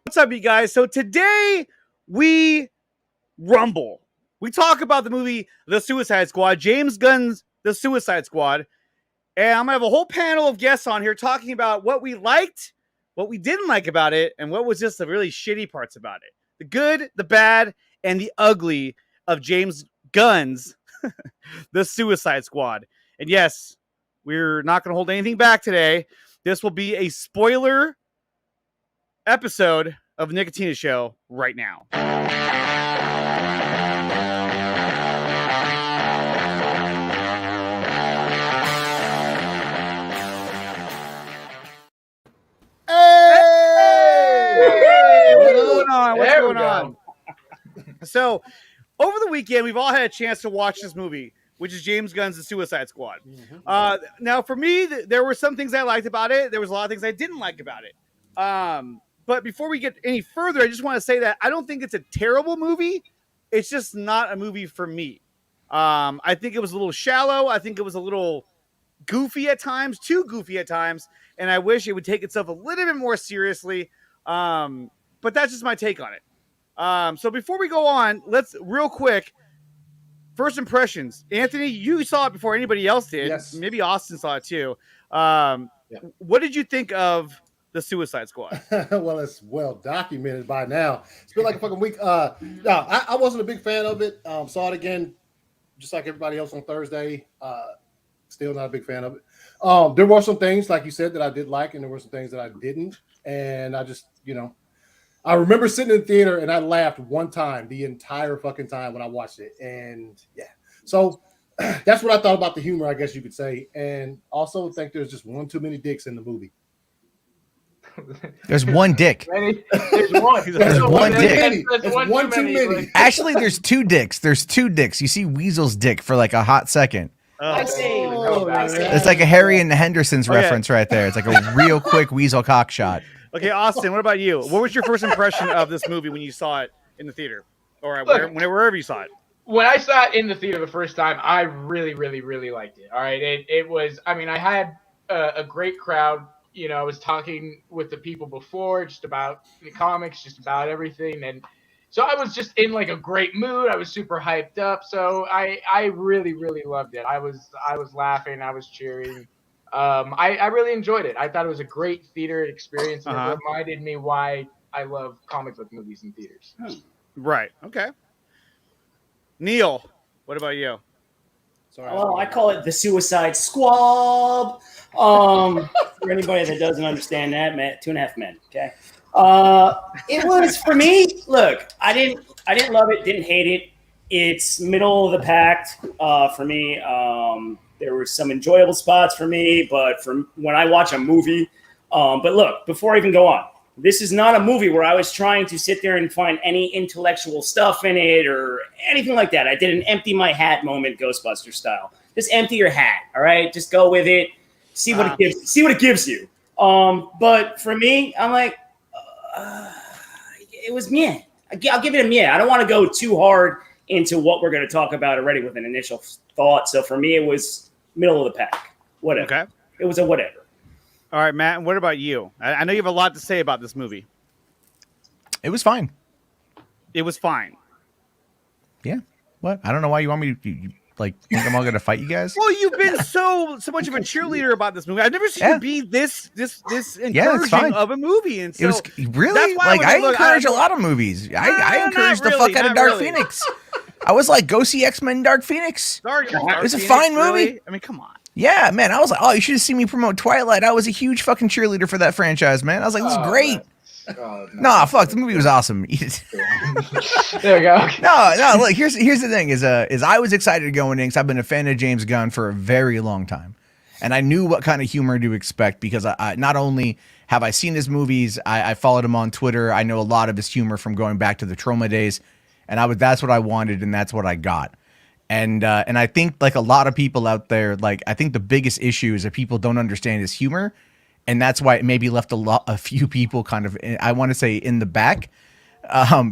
What's up, you guys? So today we rumble. We talk about the movie The Suicide Squad, James Gunn's The Suicide Squad. And I'm going to have a whole panel of guests on here talking about what we liked, what we didn't like about it, and what was just the really shitty parts about it. The good, the bad, and the ugly of James Gunn's The Suicide Squad. And yes, we're not going to hold anything back today. This will be a spoiler episode of Nicotina Show right now. What's going on? So, over the weekend, we've all had a chance to watch this movie, which is James Gunn's The Suicide Squad. Now, for me, there were some things I liked about it. There was a lot of things I didn't like about it. But before we get any further, I just want to say that I don't think it's a terrible movie. It's just not a movie for me. I think it was a little shallow. I think it was a little goofy at times, too goofy at times. And I wish it would take itself a little bit more seriously. But that's just my take on it. So before we go on, let's real quick, first impressions. Anthony, you saw it before anybody else did. Yes. Maybe Austin saw it too. What did you think of The Suicide Squad? Well, it's well documented by now. It's been like a fucking week. No, I wasn't a big fan of it. Saw it again, just like everybody else on Thursday. Still not a big fan of it. There were some things, like you said, that I did like, and there were some things that I didn't. And I just, I remember sitting in the theater and I laughed one time the entire fucking time when I watched it. And yeah, so that's what I thought about the humor, I guess you could say. And also think there's just one too many dicks in the movie. There's one dick. There's one. There's one dick. There's one too many. Actually, there's two dicks. There's two dicks. You see Weasel's dick for like a hot second. I see. It's like a Harry and the Hendersons reference right there. It's like a real quick Weasel cock shot. Okay, Austin, what about you? What was your first impression of this movie when you saw it in the theater? Or wherever you saw it? When I saw it in the theater the first time, I really, really, really liked it. All right. It was, I had a great crowd. I was talking with the people before just about the comics, just about everything. And so I was just in like a great mood. I was super hyped up. So I really, really loved it. I was laughing. I was cheering. I really enjoyed it. I thought it was a great theater experience. And it reminded me why I love comic book movies in theaters. Right. Okay. Neil, what about you? Sorry. Well, I call it the Suicide Squad. For anybody that doesn't understand that, man, 2.5 Men. Okay. It was for me. Look, I didn't love it. Didn't hate it. It's middle of the pack for me. There were some enjoyable spots for me, but from when I watch a movie, but look, before I even go on, this is not a movie where I was trying to sit there and find any intellectual stuff in it or anything like that. I did an empty my hat moment, Ghostbuster style. Just empty your hat, all right? Just go with it. See what it gives. See what it gives you. But for me, I'm like, it was meh. I'll give it a meh. I don't want to go too hard into what we're going to talk about already with an initial thought. So for me, it was middle of the pack. Whatever. Okay. It was a whatever. All right, Matt, and what about you? I know you have a lot to say about this movie. It was fine. It was fine. Yeah. What? I don't know why you want me to think I'm all going to fight you guys. Well, you've been so much of a cheerleader about this movie. I've never seen you be this encouraging of a movie. And so it was really I encourage a lot of movies. I encourage the fuck out of Dark Phoenix. I was like, go see X-Men Dark Phoenix. It was a fine movie. Really? I mean, come on. Yeah, man. I was like, oh, you should have seen me promote Twilight. I was a huge fucking cheerleader for that franchise, man. I was like, this is great. No, fuck, the movie was awesome. There we go. No, look, here's the thing is I was excited going in because I've been a fan of James Gunn for a very long time. And I knew what kind of humor to expect because I not only have I seen his movies, I followed him on Twitter. I know a lot of his humor from going back to the Trauma days. And that's what I wanted, and that's what I got. And I think like a lot of people out there, like I think the biggest issue is that people don't understand his humor, and that's why it maybe left a few people kind of, I want to say, in the back,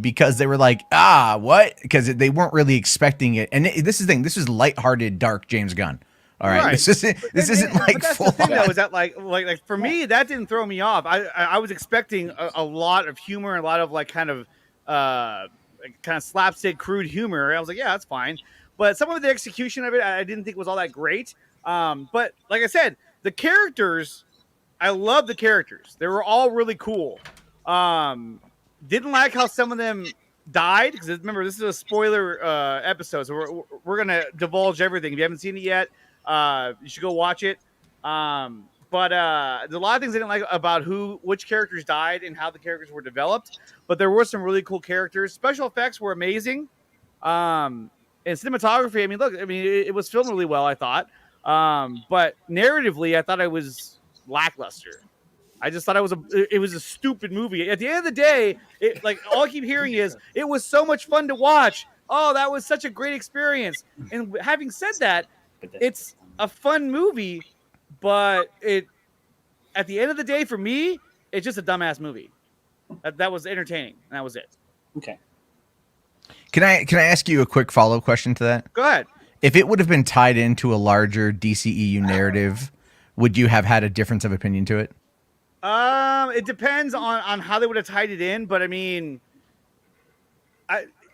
because they were like, what? Because they weren't really expecting it. And this is the thing, this is lighthearted, dark James Gunn. All right, Right. this isn't like but that's full the thing on. though, is that like for me that didn't throw me off. I was expecting a lot of humor and a lot of like kind of slapstick crude humor. I was like, yeah, that's fine. But some of the execution of it I didn't think was all that great. But like I said, the characters, I love the characters. They were all really cool. Didn't like how some of them died, because remember, this is a spoiler episode, so we're gonna divulge everything. If you haven't seen it yet, you should go watch it. But there's a lot of things I didn't like about which characters died and how the characters were developed. But there were some really cool characters. Special effects were amazing. And cinematography, I mean, look, I mean, it was filmed really well, I thought. But narratively, I thought it was lackluster. I just thought it was a stupid movie. At the end of the day, all I keep hearing is it was so much fun to watch. Oh, that was such a great experience. And having said that, it's a fun movie, but at the end of the day, for me, it's just a dumbass movie. That was entertaining, and that was it. Okay. Can I ask you a quick follow-up question to that? Go ahead. If it would have been tied into a larger DCEU narrative, would you have had a difference of opinion to it? It depends on how they would have tied it in, but I mean,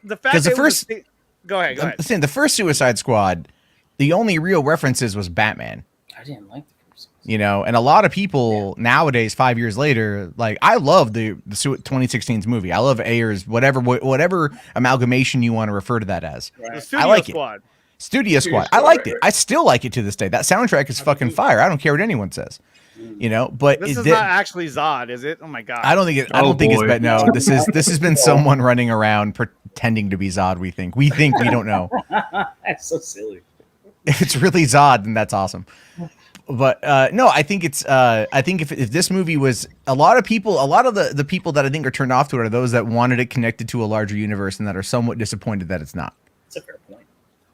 the fact that go ahead. I'm saying the first Suicide Squad, the only real references was Batman. I didn't like the first. You know, and a lot of people nowadays, 5 years later, like I love the 2016's movie. I love Ayer's whatever amalgamation you want to refer to that as. Right. I like Squad. it. Studio Squad. I liked it. I still like it to this day. That soundtrack is fucking fire. I don't care what anyone says. You know, but this is not actually Zod, is it? Oh my god! I don't think I don't think it's bad. No, this has been someone running around pretending to be Zod. We think we don't know. That's so silly. If it's really Zod, then that's awesome. But no, I think it's I think if this movie was a lot of the people that I think are turned off to it are those that wanted it connected to a larger universe and that are somewhat disappointed that it's not. That's a fair point.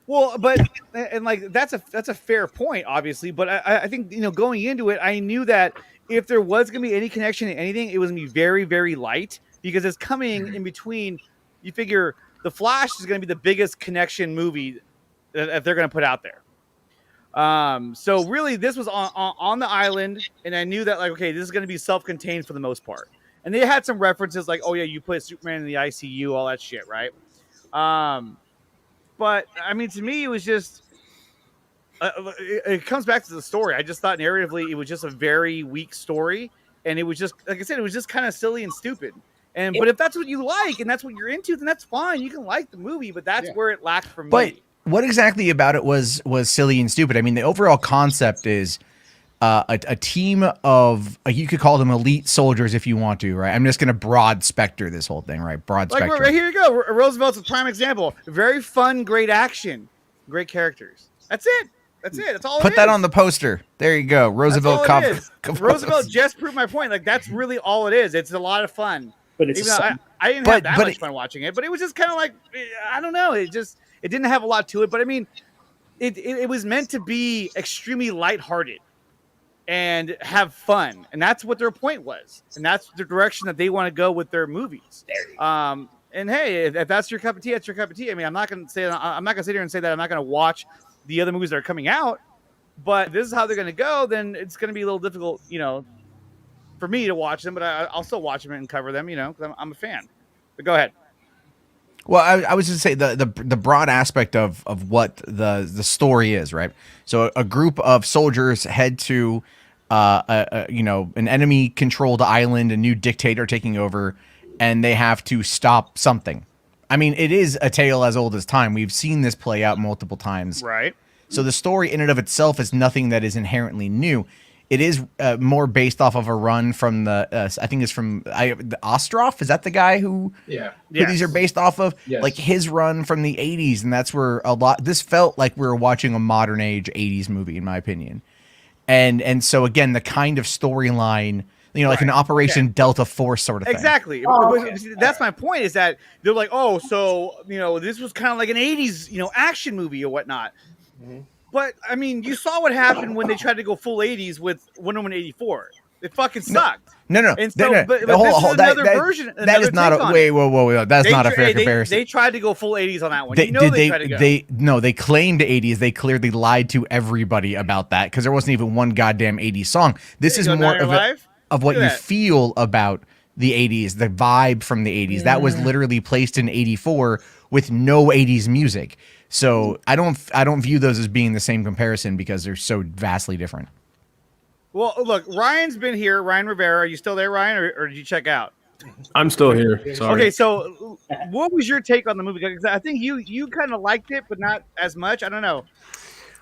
Well, but and like that's a fair point, obviously. But I think going into it, I knew that if there was going to be any connection to anything, it was going to be very, very light because it's coming in between. You figure The Flash is going to be the biggest connection movie that they're going to put out there. So really, this was on the island, and I knew that okay, this is going to be self-contained for the most part. And they had some references like, oh yeah, you put Superman in the ICU, all that shit, right? But I mean, to me, it was just it comes back to the story. I just thought narratively it was just a very weak story, and it was just like I said, it was just kind of silly and stupid. But if that's what you like and that's what you're into, then that's fine. You can like the movie, but that's where it lacked for me. But what exactly about it was silly and stupid? I mean, the overall concept is a team of you could call them elite soldiers if you want to, right? I'm just going to broad specter this whole thing, right? Broad spectrum. Right here you go. Roosevelt's a prime example. Very fun, great action, great characters. That's it. That's all. Put that on the poster. There you go. Roosevelt. Roosevelt just proved my point. Like that's really all it is. It's a lot of fun. But it's I didn't have that much fun watching it, but it was just kind of like I don't know. It didn't have a lot to it. But I mean, it was meant to be extremely lighthearted and have fun, and that's what their point was, and that's the direction that they want to go with their movies. And hey, if that's your cup of tea, that's your cup of tea. I mean, I'm not gonna sit here and say that I'm not gonna watch the other movies that are coming out, but if this is how they're gonna go, then it's gonna be a little difficult, for me to watch them. But I'll still watch them and cover them, because I'm a fan. But go ahead. Well, I was just say the broad aspect of what the story is, right? So a group of soldiers head to an enemy controlled island, a new dictator taking over, and they have to stop something. I mean, it is a tale as old as time. We've seen this play out multiple times. Right. So the story in and of itself is nothing that is inherently new. It is more based off of a run from the I think it's from the Ostroff. Is that the guy who these are based off of? Yes. Like his run from the 80s, and that's where this felt like we were watching a modern age 80s movie, in my opinion. And so again, the kind of storyline, like an Operation Delta Force sort of thing. Exactly. That's my point. Is that they're like, oh, so this was kind of like an 80s action movie or whatnot. Mm-hmm. But I mean, you saw what happened when they tried to go full 80s with Wonder Woman 84. It fucking sucked. No. And so, No. but Hold this on, is another that, version. That Another is not take a on wait. it. Whoa. That's not a fair comparison. They tried to go full 80s on that one. They They tried to go. They claimed 80s. They clearly lied to everybody about that because there wasn't even one goddamn 80s song. This is more of what you feel about the 80s, the vibe from the 80s. That was literally placed in 84 with no 80s music. So I don't view those as being the same comparison because they're so vastly different. Well, look, Ryan's been here. Ryan Rivera, are you still there, Ryan, or did you check out? I'm still here. Sorry. Okay, so what was your take on the movie? Because I think you kind of liked it, but not as much. I don't know.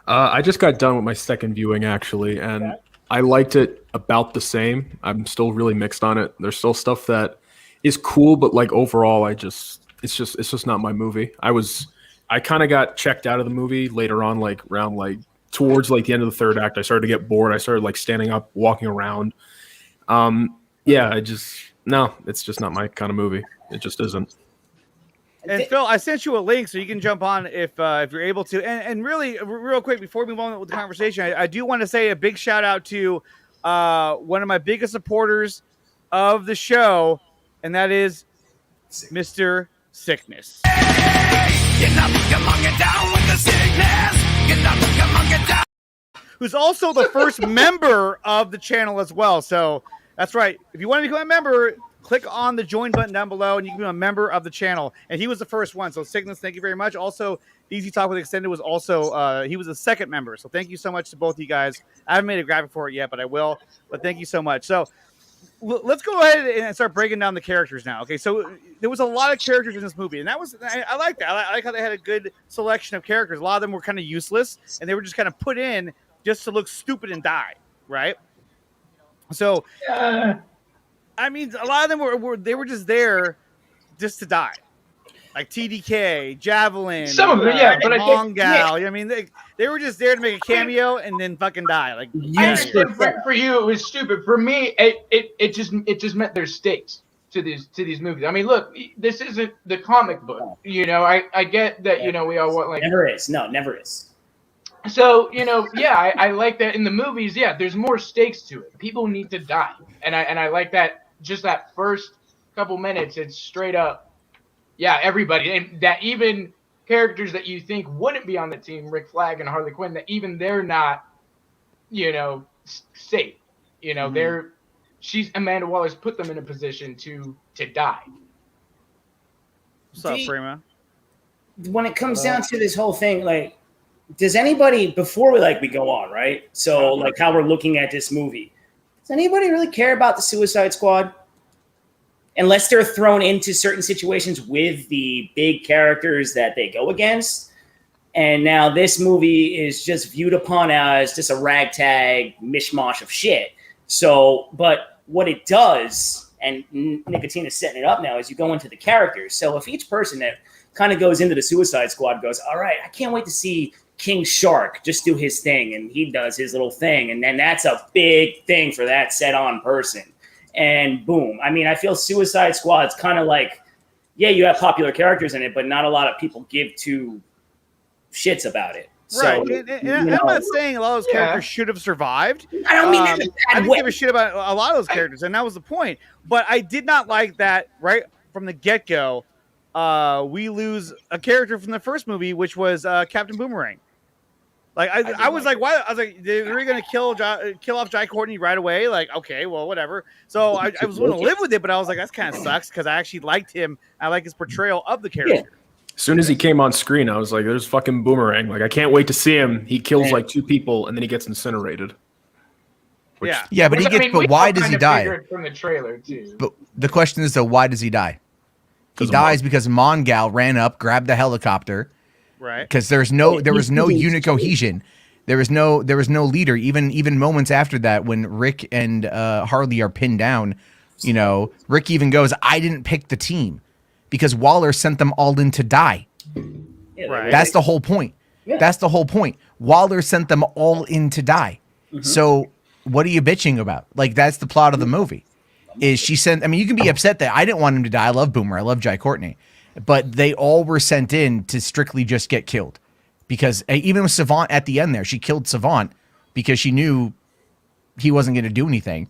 I just got done with my second viewing actually, and I liked it about the same. I'm still really mixed on it. There's still stuff that is cool, but like overall, it's just not my movie. I kind of got checked out of the movie later on, like around like towards like the end of the third act. I started to get bored. I started like standing up, walking around. It's just not my kind of movie. It just isn't. And Phil, I sent you a link so you can jump on if you're able to. And really, real quick, before we move on with the conversation, I do want to say a big shout out to one of my biggest supporters of the show, and that is Mr. Sickness. Who's also the first member of the channel as well. So that's right. If you want to become a member, click on the join button down below and you can be a member of the channel. And he was the first one. So Sickness, thank you very much. Also, Easy Talk with Extended was also, he was a second member. So thank you so much to both of you guys. I haven't made a graphic for it yet, but I will. But thank you so much. So let's go ahead and start breaking down the characters now. Okay, so there was a lot of characters in this movie, and I like that. I like how they had a good selection of characters. A lot of them were kind of useless, and they were just kind of put in just to look stupid and die, right? So, I mean, a lot of them were just there just to die. Like TDK, Javelin, some of them, yeah, but Long Gal. I mean, they were just there to make a cameo and then fucking die. Like, for you, it was stupid. For me, it just meant there's stakes to these movies. I mean, look, this isn't the comic book. You know, I get that. You know, we all want like never is. So I like that in the movies. Yeah, there's more stakes to it. People need to die, and I like that. Just that first couple minutes, it's straight up. Yeah, everybody, and that even characters that you think wouldn't be on the team, Rick Flag and Harley Quinn, that even they're not, safe. Amanda Waller's put them in a position to die. What's up, Prima? When it comes down to this whole thing, like, does anybody before we go on, right? So like how we're looking at this movie, does anybody really care about the Suicide Squad? Unless they're thrown into certain situations with the big characters that they go against. And now this movie is just viewed upon as just a ragtag mishmash of shit. So, but what it does, and Nicotine is setting it up now, is you go into the characters. So if each person that kind of goes into the Suicide Squad goes, all right, I can't wait to see King Shark just do his thing, and he does his little thing. And then that's a big thing for that set on person. And boom. I mean, I feel Suicide Squad's kind of like, yeah, you have popular characters in it, but not a lot of people give two shits about it. Right. So, and I'm not saying a lot of those characters should have survived. I don't mean that in a I bad didn't way. give a shit about a lot of those characters, and that was the point. But I did not like that right from the get-go. We lose a character from the first movie, which was Captain Boomerang. Like I was like, why? I was like, they're going to kill off Jai Courtney right away. Like, okay, well, whatever. So I was willing to live with it, but I was like, that's kind of sucks because I actually liked him. I like his portrayal of the character. Yeah. As soon as he came on screen, I was like, there's fucking Boomerang. Like, I can't wait to see him. He kills like two people and then he gets incinerated. Yeah, but but why does he die? From the trailer too. But the question is, though, why does he die? He dies because Mongal ran up, grabbed the helicopter. Right. Because there was no unit cohesion. There was no leader. Even moments after that, when Rick and Harley are pinned down, Rick even goes, "I didn't pick the team," because Waller sent them all in to die. Right. That's the whole point. Yeah. That's the whole point. Waller sent them all in to die. Mm-hmm. So what are you bitching about? Like, that's the plot of the movie. Is she sent? I mean, you can be upset that I didn't want him to die. I love Boomer. I love Jai Courtney. But they all were sent in to strictly just get killed. Because even with Savant at the end there, she killed Savant because she knew he wasn't going to do anything.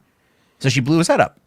So she blew his head up.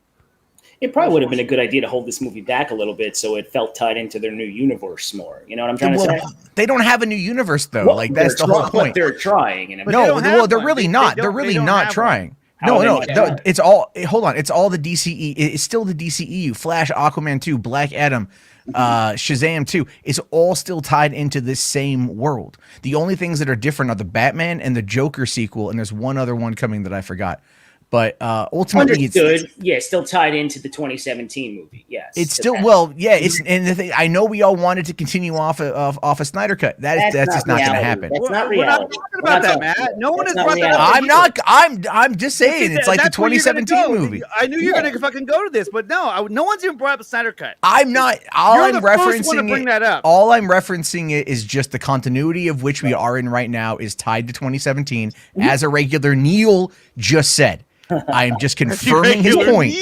It probably would have been a good idea to hold this movie back a little bit so it felt tied into their new universe more. You know what I'm trying to say? They don't have a new universe though. Well, like that's the whole point. But they're trying. You know? No, well, they're really not. They're really not trying. No, it's all. Hold on, it's all the DCE. It's still the DCEU. Flash, Aquaman 2, Black Adam, Shazam 2. It's all still tied into this same world. The only things that are different are the Batman and the Joker sequel, and there's one other one coming that I forgot. But ultimately, it's still tied into the 2017 movie. Yes, it's still It's and the thing, I know we all wanted to continue off a Snyder cut. That's just not going to happen. That's not reality. We're not talking about that, Matt. No one has brought that up. I'm just saying it's like the 2017 movie. I knew you're going to fucking go to this, but no one's even brought up the Snyder cut. I'm not. All you're I'm the first one to bring that up. All I'm referencing it is just the continuity of which we are in right now is tied to 2017, as a regular Neil just said. I am just confirming his point.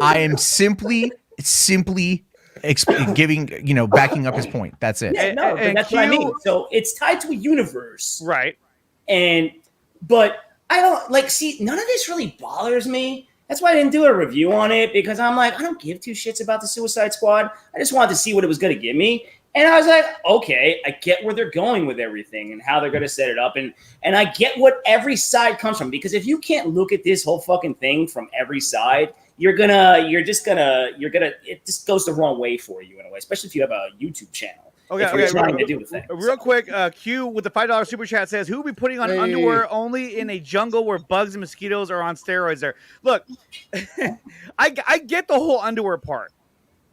I am simply giving, backing up his point. That's it. Yeah, no, but that's what I mean. So it's tied to a universe. Right. But I don't see, none of this really bothers me. That's why I didn't do a review on it, because I'm like, I don't give two shits about the Suicide Squad. I just wanted to see what it was going to give me. And I was like, okay, I get where they're going with everything and how they're going to set it up. And I get what every side comes from, because if you can't look at this whole fucking thing from every side, it just goes the wrong way for you in a way, especially if you have a YouTube channel. Okay, trying to do the thing. Real quick, Q with the $5 super chat says, who will be putting on underwear only in a jungle where bugs and mosquitoes are on steroids there? Look, I get the whole underwear part,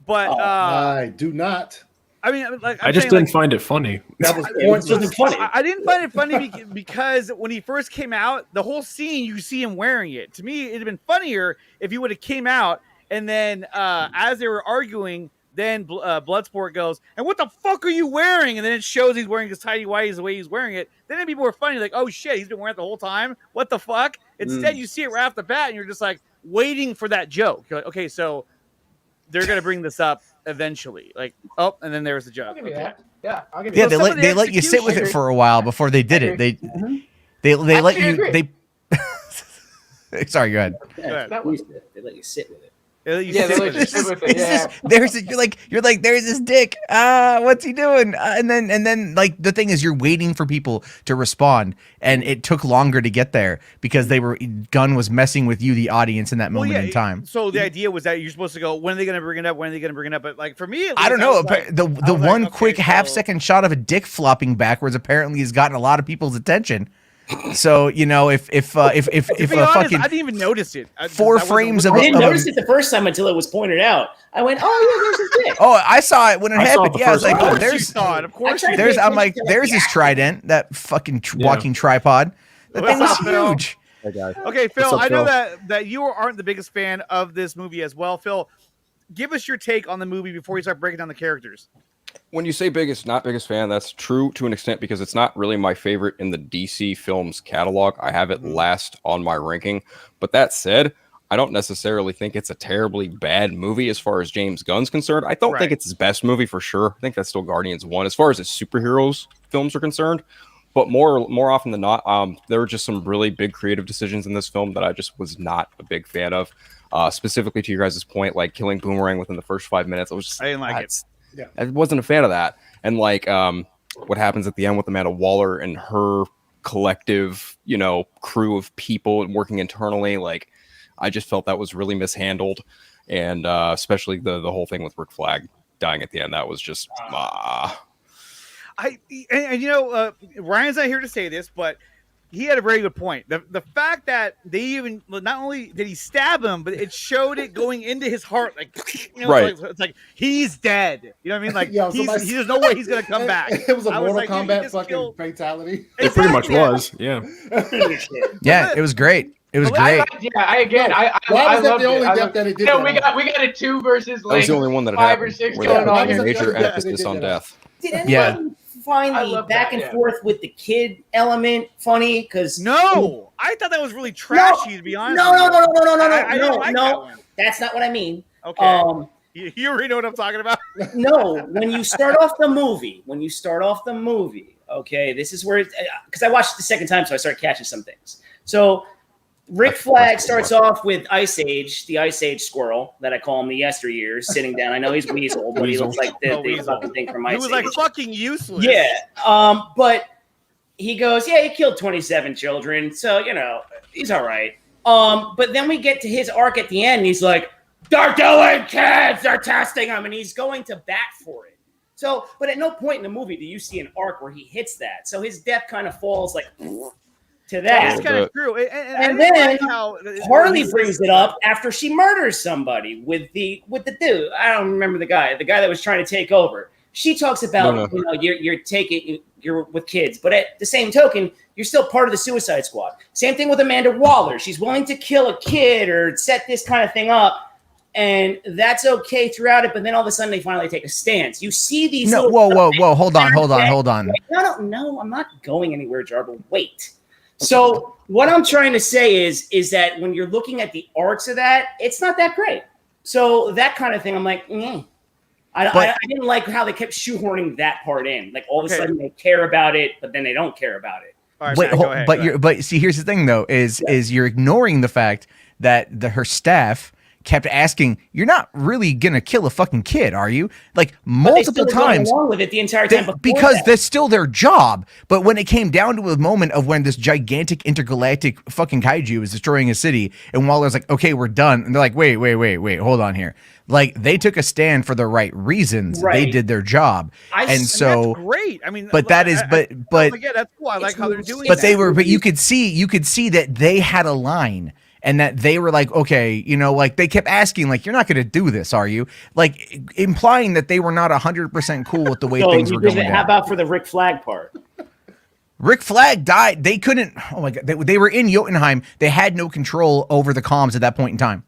but I do not. I mean, I just didn't find it funny. That was pointless. Funny. I didn't find it funny because when he first came out, the whole scene you see him wearing it. To me, it'd have been funnier if he would have came out and then as they were arguing, then Bloodsport goes, and what the fuck are you wearing? And then it shows he's wearing his tidy whities the way he's wearing it. Then it'd be more funny, like, oh shit, he's been wearing it the whole time. What the fuck? Instead, you see it right off the bat, and you're just like waiting for that joke. You're like, okay, so they're gonna bring this up eventually, like, oh, and then there's the joke. I'll give you that. Yeah, I'll give Yeah, you that. they let you sit with it for a while before they did it. They let you. Sorry, go ahead. Yeah, they let you sit with it. You're like, there's this dick. What's he doing? And then like the thing is, you're waiting for people to respond, and it took longer to get there because Gunn was messing with you, the audience, in that moment in time. So the idea was that you're supposed to go, when are they going to bring it up? When are they going to bring it up? But like for me, I don't know. The one quick half-second shot of a dick flopping backwards apparently has gotten a lot of people's attention. So if honest, I didn't even notice it. Four frames of I didn't notice it the first time until it was pointed out. I went, oh yeah, there's his dick. Oh, I saw it when it happened. Yeah, I was like, oh, there's. Of course, I'm like, there's his trident, that fucking walking tripod. That thing was huge. Hey guys. Okay, Phil, What's up, I know Phil? that you aren't the biggest fan of this movie as well. Phil, give us your take on the movie before you start breaking down the characters. When you say not biggest fan, that's true to an extent because it's not really my favorite in the DC films catalog. I have it last on my ranking. But that said, I don't necessarily think it's a terribly bad movie as far as James Gunn's concerned. I don't think it's his best movie for sure. I think that's still Guardians 1 as far as his superheroes films are concerned. But more often than not, there were just some really big creative decisions in this film that I just was not a big fan of. Specifically to your guys' point, like killing Boomerang within the first 5 minutes. I didn't like it. Yeah. I wasn't a fan of that. And like what happens at the end with Amanda Waller and her collective, crew of people and working internally, like I just felt that was really mishandled. And especially the whole thing with Rick Flag dying at the end, that was just Ryan's not here to say this, but he had a very good point. The fact that they even not only did he stab him, but it showed it going into his heart, like right. It's like he's dead. You know what I mean? Like there's no way he's gonna come back. It was a Mortal Kombat fucking fatality. It pretty much was, yeah. Yeah, it was great. It was great. Why was that the only death that it did? We got a 2 versus like that was the only one that 5 or 6 going on. Major emphasis on death. Did anyone find the back and forth with the kid element funny? Because no, I thought that was really trashy. To be honest, no. That's not what I mean. Okay, you already know what I'm talking about. No, when you start off the movie, okay, this is where because I watched it the second time, so I started catching some things. So Rick Flag starts off with Ice Age, the Ice Age squirrel that I call him the yesteryears, sitting down. I know he's Weasel, but he looks like the fucking thing from Ice Age. He was like fucking useless. Yeah. But he goes, yeah, he killed 27 children, so he's all right. But then we get to his arc at the end, and he's like, they're doing kids, they're testing them, and he's going to bat for it. So, but at no point in the movie do you see an arc where he hits that. So his death kind of falls like to that. That's kind of true. And then Harley brings it up after she murders somebody with the dude. I don't remember the guy that was trying to take over. She talks about you're with kids, but at the same token, you're still part of the Suicide Squad. Same thing with Amanda Waller. She's willing to kill a kid or set this kind of thing up. And that's okay throughout it, but then all of a sudden they finally take a stance. You see these. No, whoa! Hold on. No, I'm not going anywhere, Jarbo. Wait. So what I'm trying to say is that when you're looking at the arcs of that, it's not that great. So that kind of thing, I'm like, I didn't like how they kept shoehorning that part in. Like all of a sudden they care about it, but then they don't care about it. All right, Matt, but see, here's the thing though, is you're ignoring the fact that her staff kept asking, "You're not really gonna kill a fucking kid, are you?" Like multiple times, along with it the entire time because that's still their job. But when it came down to a moment of when this gigantic intergalactic fucking kaiju is destroying a city, and Waller's like, "Okay, we're done," and they're like, "Wait, hold on here." Like they took a stand for the right reasons. Right. They did their job, and so that's great. I mean, but that is, but yeah, that's cool. I like how they're doing. But you could see that they had a line. And that they were like, okay, like they kept asking, like, you're not going to do this, are you? Like implying that they were not 100% cool with the way things were going down. How about for the Rick Flag part? Rick Flag died. They couldn't. Oh my God. They were in Jotunheim. They had no control over the comms at that point in time.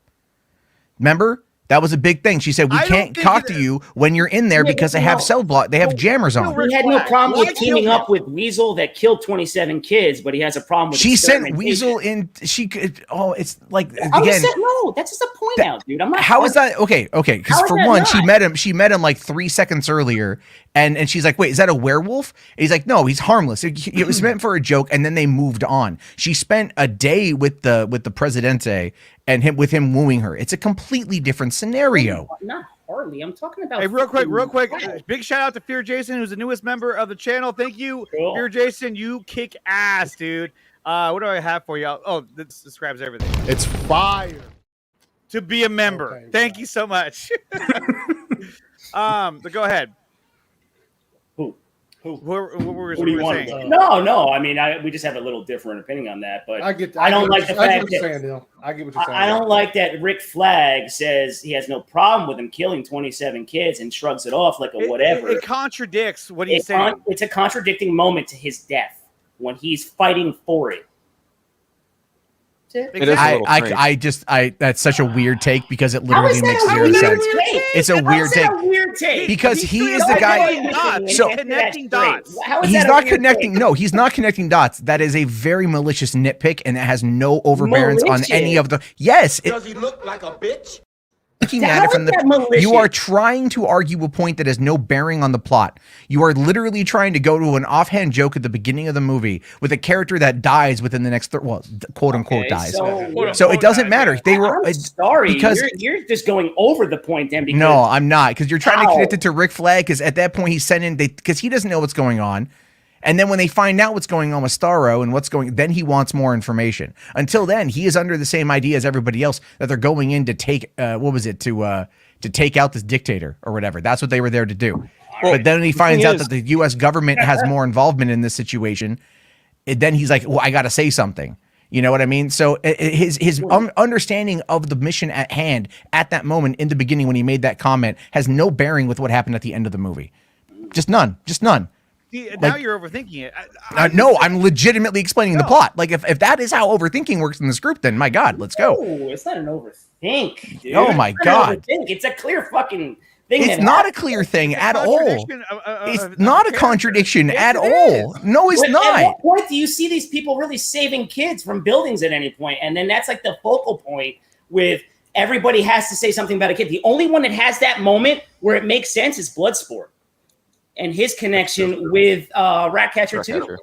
Remember? That was a big thing. She said, we can't talk to you when you're in there because they have cell block. They have jammers on. He had no problem with teaming up with Weasel that killed 27 kids, but he has a problem with. She sent Weasel in. She could. Oh, it's like again. No, that's just a point out, dude. I'm not. How is that okay? Okay, because for one, she met him. She met him like 3 seconds earlier, and she's like, "Wait, is that a werewolf?" And he's like, "No, he's harmless. It was meant for a joke." And then they moved on. She spent a day with the Presidente and with him wooing her. It's a completely different scenario. Not Harley. I'm talking about. Hey, real quick. Big shout out to Fear Jason, who's the newest member of the channel. Thank you, Fear Jason. You kick ass, dude. What do I have for you? Oh, this describes everything. It's fire to be a member. Okay, thank you so much. But go ahead. What do you want? No. I mean, we just have a little different opinion on that. But I don't like the fact that I get what you're saying. I don't like that Rick Flag says he has no problem with him killing 27 kids and shrugs it off like a whatever. It contradicts what he's saying. It's a contradicting moment to his death when he's fighting for it. That's such a weird take because it literally makes zero sense. It's a weird take because he is the guy. So connecting dots. He's not connecting. No, he's not connecting dots. That is a very malicious nitpick, and it has no overbearance on any of the. Yes. Does he look like a bitch? Looking at it from you are trying to argue a point that has no bearing on the plot. You are literally trying to go to an offhand joke at the beginning of the movie with a character that dies within the next quote unquote dies. So it doesn't matter. They were sorry because you're just going over the point then. Because, no, I'm not because you're trying to connect it to Rick Flag because at that point he's sending because he doesn't know what's going on. And then when they find out what's going on with Starro then he wants more information. Until then, he is under the same idea as everybody else that they're going in to take, to take out this dictator or whatever. That's what they were there to do. Well, but then he finds out that the U.S. government has more involvement in this situation. Then he's like, well, I got to say something. You know what I mean? So his understanding of the mission at hand at that moment in the beginning when he made that comment has no bearing with what happened at the end of the movie. Just none. Now you're overthinking it. No, I'm legitimately explaining the plot. Like if that is how overthinking works in this group, then my God, let's go. No, it's not an overthink, dude. Oh my God. It's a clear fucking thing. It's not a clear thing at all. It's not a contradiction at all. No, it's not. At what point do you see these people really saving kids from buildings at any point? And then that's like the focal point with everybody has to say something about a kid. The only one that has that moment where it makes sense is Bloodsport. And his connection with Ratcatcher 2.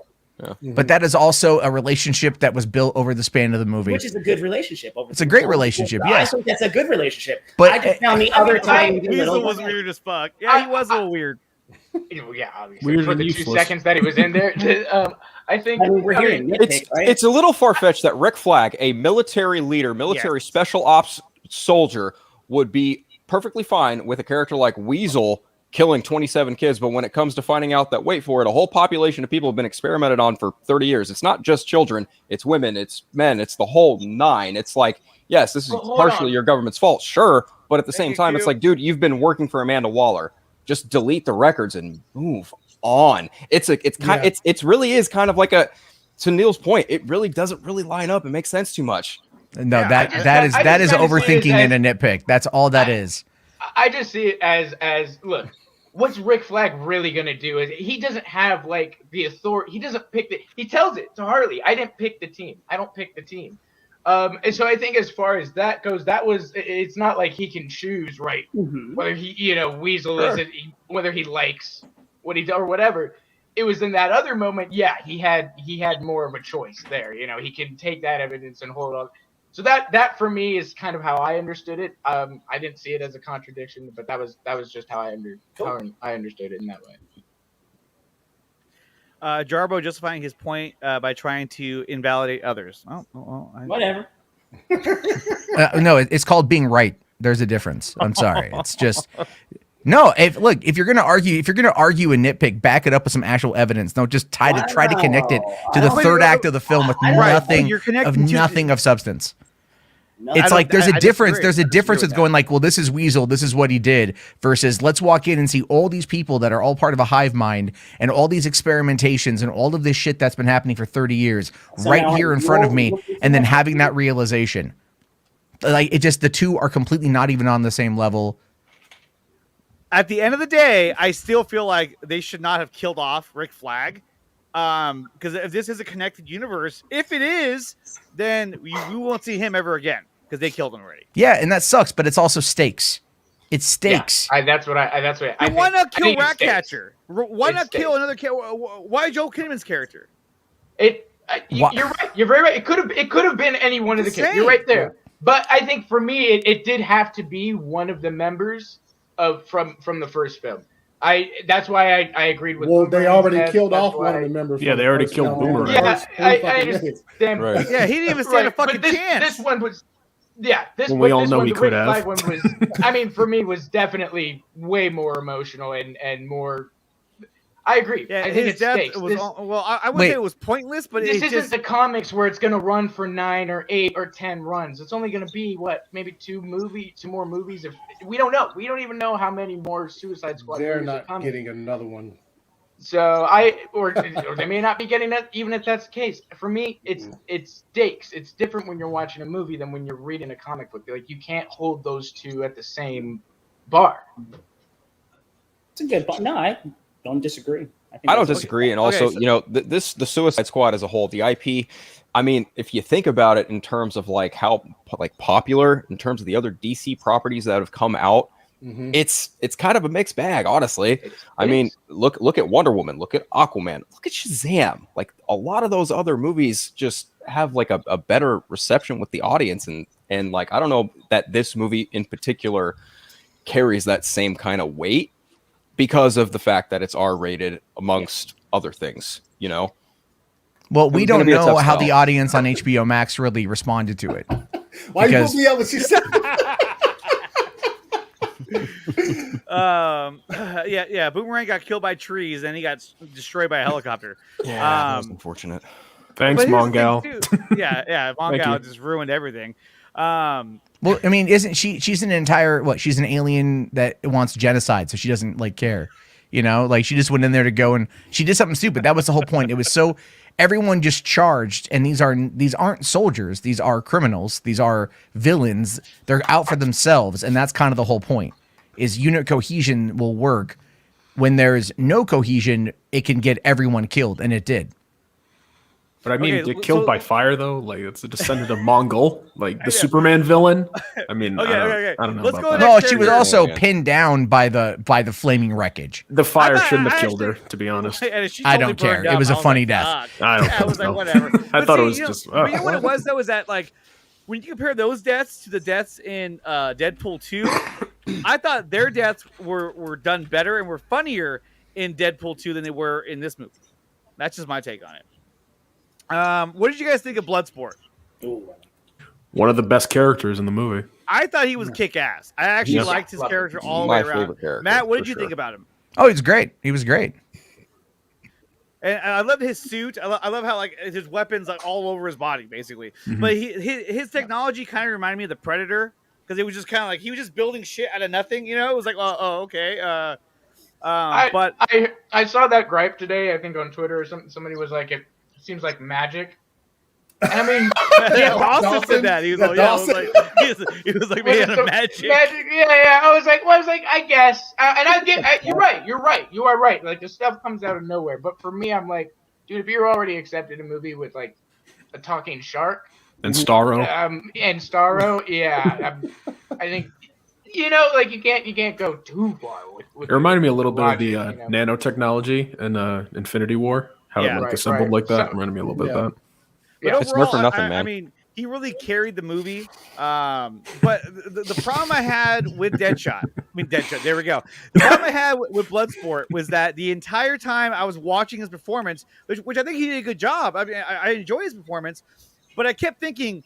But that is also a relationship that was built over the span of the movie. Which is a good relationship. It's a great relationship, yes. I think that's a good relationship. But I just found the other time. Weasel was weird as fuck. Yeah, he was a little weird. Yeah, obviously. Weird For and the useless. 2 seconds that he was in there. I think we're hearing nitpick, right? It's a little far-fetched that Rick Flag, a military leader, military special ops soldier, would be perfectly fine with a character like Weasel killing 27 kids, but when it comes to finding out that, wait for it, a whole population of people have been experimented on for 30 years. It's not just children, it's women, it's men, it's the whole nine. It's like, yes, this is partially your government's fault, sure, but at the same time, it's like, dude, you've been working for Amanda Waller. Just delete the records and move on. It's really is kind of like to Neil's point, it really doesn't really line up and make sense too much. No, that is overthinking and a nitpick. That's all that is. I just see it as look, what's Rick Flag really gonna do? Is he doesn't have like the authority. He doesn't pick he tells it to Harley. I didn't pick the team. I don't pick the team. And so I think as far as that goes, it's not like he can choose, right? Whether he, Weasel is whether he likes what he does or whatever. It was in that other moment, yeah, he had more of a choice there. He can take that evidence and hold on. So that for me is kind of how I understood it. I didn't see it as a contradiction, but that was just how I understood it in that way. Jarbo justifying his point by trying to invalidate others. Whatever. No, it's called being right. There's a difference. I'm sorry. It's just no. If you're gonna argue and nitpick, back it up with some actual evidence. Don't just try to connect it to the third act of the film with nothing of substance. No, it's like there's a difference. disagree. There's a difference with going like, well, this is Weasel, this is what he did, versus let's walk in and see all these people that are all part of a hive mind and all these experimentations and all of this shit that's been happening for 30 years right here in front of me, and then having that realization. Like it just, the two are completely not even on the same level. At the end of the day, I still feel like they should not have killed off Rick Flag. Because if this is a connected universe, if it is, then we won't see him ever again because they killed him already. Yeah, and that sucks, but it's also stakes. It's stakes. Yeah, that's what I why not kill Ratcatcher? Why not kill another character? Why Joel Kinnaman's character? You're right. You're very right. It could have been any one of the kids. You're right there. But I think for me, it did have to be one of the members from the first film. That's why I agreed with. Well, they already killed off one of the members. Yeah, they already killed Boomerang. Yeah, I understand. Right. Yeah, he didn't even stand a fucking chance. This one was. Yeah, we all know he could have. One was, I mean, for me, was definitely way more emotional and more. I agree. Yeah, I think his death was. I wouldn't say it was pointless, but this it isn't the comics where it's going to run for 9 or 8 or 10 runs. It's only going to be maybe 2 more movies. If we don't know, we don't even know how many more Suicide Squad. They're not getting another one. So or they may not be getting that, even if that's the case. For me, it's stakes. It's different when you're watching a movie than when you're reading a comic book. Like you can't hold those two at the same bar. It's a good point. No, I don't disagree. I don't disagree, and also, the Suicide Squad as a whole, the IP. I mean, if you think about it in terms of like how popular in terms of the other DC properties that have come out, it's kind of a mixed bag, honestly. I mean, look at Wonder Woman, look at Aquaman, look at Shazam. Like a lot of those other movies just have like a better reception with the audience, and like I don't know that this movie in particular carries that same kind of weight, because of the fact that it's R-rated amongst other things, Well, we don't know how the audience on HBO Max really responded to it. Why you put me up what you said? Yeah. Boomerang got killed by trees, and he got destroyed by a helicopter. Yeah, that was unfortunate. Thanks, Mongal. Yeah, Mongal just ruined everything. Well, I mean, isn't she's an entire she's an alien that wants genocide, so she doesn't care, like she just went in there to go and she did something stupid. That was the whole point. It was so everyone just charged, and these aren't soldiers, these are criminals, these are villains. They're out for themselves, and that's kind of the whole point. Is unit cohesion will work. When there's no cohesion, it can get everyone killed, and it did. But I mean, Okay, get killed so- by fire though. Like it's a descendant of Mongol, like the Superman villain. I mean, Okay. I don't know Let's about go that. next No, she was character. also Yeah. pinned down by the flaming wreckage. The fire I thought- shouldn't I have killed her, actually- to be honest. And she I totally don't care. burned It up. was a I was funny like, death. "Fuck." I don't Yeah, I think was like, so. whatever. I But thought it see, was you know, just. but you know what it was though is that like when you compare those deaths to the deaths in Deadpool 2, I thought their deaths were done better and were funnier in Deadpool 2 than they were in this movie. That's just my take on it. What did you guys think of Bloodsport? Ooh. One of the best characters in the movie. I thought he was kick ass. I actually Yeah. liked his character all the My way around. favorite character, Matt, what for did you sure. think about him? Oh, he was great. He was great. And I love his suit. I love how like his weapons like all over his body, basically. Mhm. But his technology kind of reminded me of the Predator because it was just kind of like he was just building shit out of nothing. You know, it was like, oh okay. But I saw that gripe today. I think on Twitter or something. Somebody was like, "It seems like magic." And I mean, yeah, Dawson? Dawson said that. He was Is like, that yeah, I was Dawson? like, he was like, man, so- magic. Yeah. I was like, I guess. And I get. You're right. You are right. Like the stuff comes out of nowhere. But for me, I'm like, dude, if you're already accepted a movie with like a talking shark, And Starro. and Starro, yeah, I think. You know, like you can't go too far with It reminded me a little bit of the logic, you know? nanotechnology in Infinity War. How Yeah. it like Right, assembled right. like that. So- Reminded me a little bit Yeah. of that. But Yeah. It's never for overall, nothing, I man. mean, he really carried the movie. But the problem I had with Deadshot, there we go. The problem I had with Bloodsport was that the entire time I was watching his performance, which I think he did a good job. I mean, I enjoy his performance, but I kept thinking,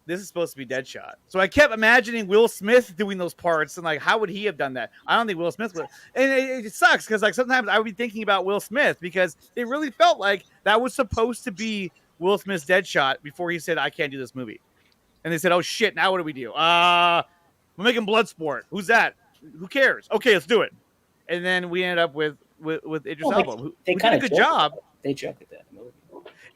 this is supposed to be Deadshot. So I kept imagining Will Smith doing those parts and like, how would he have done that? I don't think Will Smith would. And it sucks because like sometimes I would be thinking about Will Smith because it really felt like that was supposed to be Will Smith's Deadshot before he said, I can't do this movie. And they said, oh shit, now what do we do? We're making Bloodsport. Who's that? Who cares? Okay, let's do it. And then we ended up with Idris Well, Elba, who they did kind a of good job. They joked at that movie.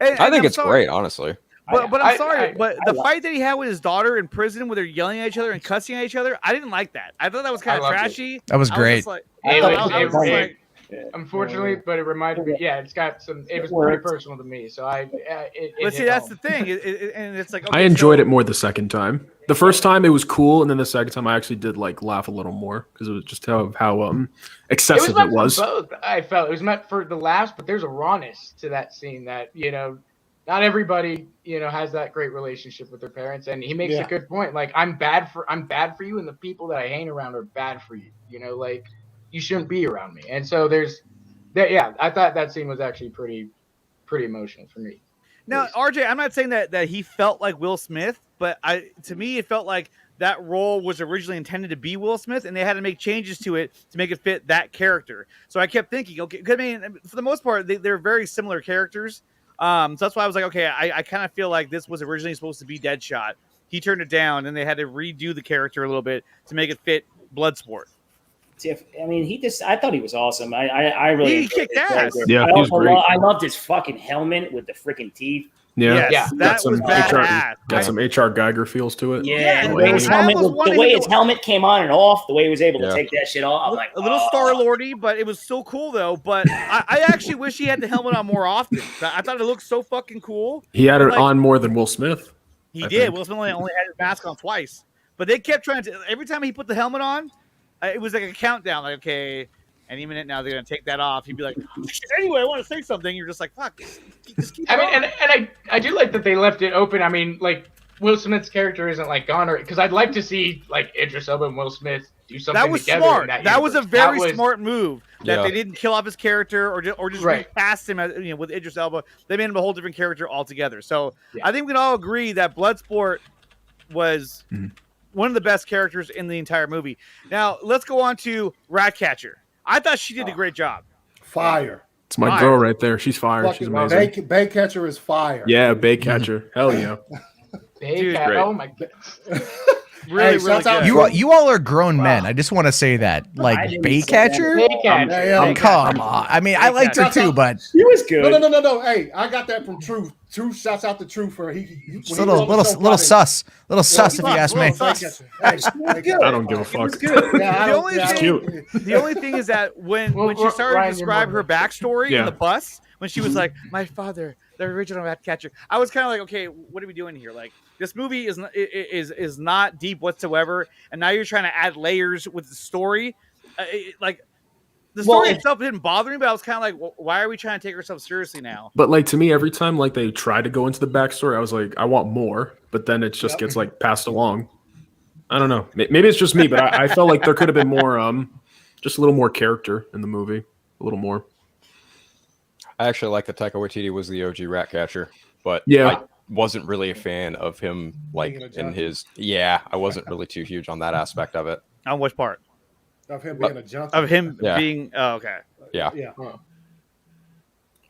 And I think I'm it's sorry. great, honestly. But I'm sorry, but I the love fight that he had with his daughter in prison, where they're yelling at each other and cussing at each other, I didn't like that. I thought that was kind of loved it. trashy. That was I great. just like, I I thought was it just was like, Unfortunately, but it reminded me. Yeah, it's got some. It was It worked. pretty personal to me, so it but see, hit that's home. the thing, and it's like I okay, enjoyed so- it more the second time. The first time it was cool, and then the second time I actually did like laugh a little more because it was just how excessive It was meant it was. for both. I felt it was meant for the laughs, but there's a rawness to that scene that not everybody has that great relationship with their parents, and he makes Yeah. a good point. Like I'm bad for you, and the people that I hang around are bad for you. Like you shouldn't be around me. And so there's that. Yeah, I thought that scene was actually pretty emotional for me. Now, RJ, I'm not saying that he felt like Will Smith, but to me, it felt like that role was originally intended to be Will Smith, and they had to make changes to it to make it fit that character. So I kept thinking, okay, 'cause I mean, for the most part, they're very similar characters. So that's why I was like, okay, I kind of feel like this was originally supposed to be Deadshot. He turned it down, and they had to redo the character a little bit to make it fit Bloodsport. I mean, I thought he was awesome. I really He enjoyed kicked his ass. character. Yeah, I he was also great. I loved his fucking helmet with the freaking teeth. Yeah, Yes, that was badass. got some HR Geiger feels to it. Yeah, Yeah, the way I his almost helmet, wanted the way him his to- helmet came on and off, the way he was able to Yeah. take that shit off. I'm like, A little oh. Star-Lordy, but it was so cool though. But I actually wish he had the helmet on more often. I thought it looked so fucking cool. He had it Like- on more than Will Smith. He I did. think. Will Smith only had his mask on twice, but they kept trying to. Every time he put the helmet on, it was like a countdown. Like, okay, any minute now they're gonna take that off. He'd be like, anyway, I want to say something. You're just like, fuck, just keep. I it mean, on. and I do like that they left it open. I mean, like Will Smith's character isn't like gone, or because I'd like to see like Idris Elba and Will Smith do something that was together. smart. In That was a universe. very That was- smart move. That Yeah. they didn't kill off his character or just Right. recast him as, with Idris Elba. They made him a whole different character altogether. So Yeah. I think we can all agree that Bloodsport was one of the best characters in the entire movie. Now let's go on to Ratcatcher. I thought she did a great job. Fire. It's my Fire. girl right there. She's fire. She's Fucking amazing. Bay Catcher is fire. Yeah, Bay Catcher. Hell yeah. Dude, Great. oh my god. Really, Hey, really shouts out good. You all are grown men. I just want to say that. I Like didn't Bay say that. Catcher? Baycatcher. Hey, Come on. I mean, I liked her too, but He was good. No. Hey, I got that from Truth. Truth shouts out to Truth for just a little sus. Little sus, if you ask me. I don't give a fuck. The only thing is that when she started to Ryan, describe you're her backstory in Yeah. the bus, when she was like, "My father, the original Ratcatcher. I was kind of like, okay, what are we doing here? Like, this movie is not deep whatsoever, and now you're trying to add layers with the story. Like, the story itself didn't bother me, but I was kind of like, well, why are we trying to take ourselves seriously now? But like to me, every time like they try to go into the backstory, I was like, I want more. But then it just gets like passed along. I don't know. Maybe it's just me, but I felt like there could have been more, just a little more character in the movie, a little more. I actually like that Taika Waititi was the OG Ratcatcher, but I wasn't really a fan of him. Like in his, I wasn't really too huge on that aspect of it. On which part? Of him being a junkie. Of him being. Oh, okay. Yeah.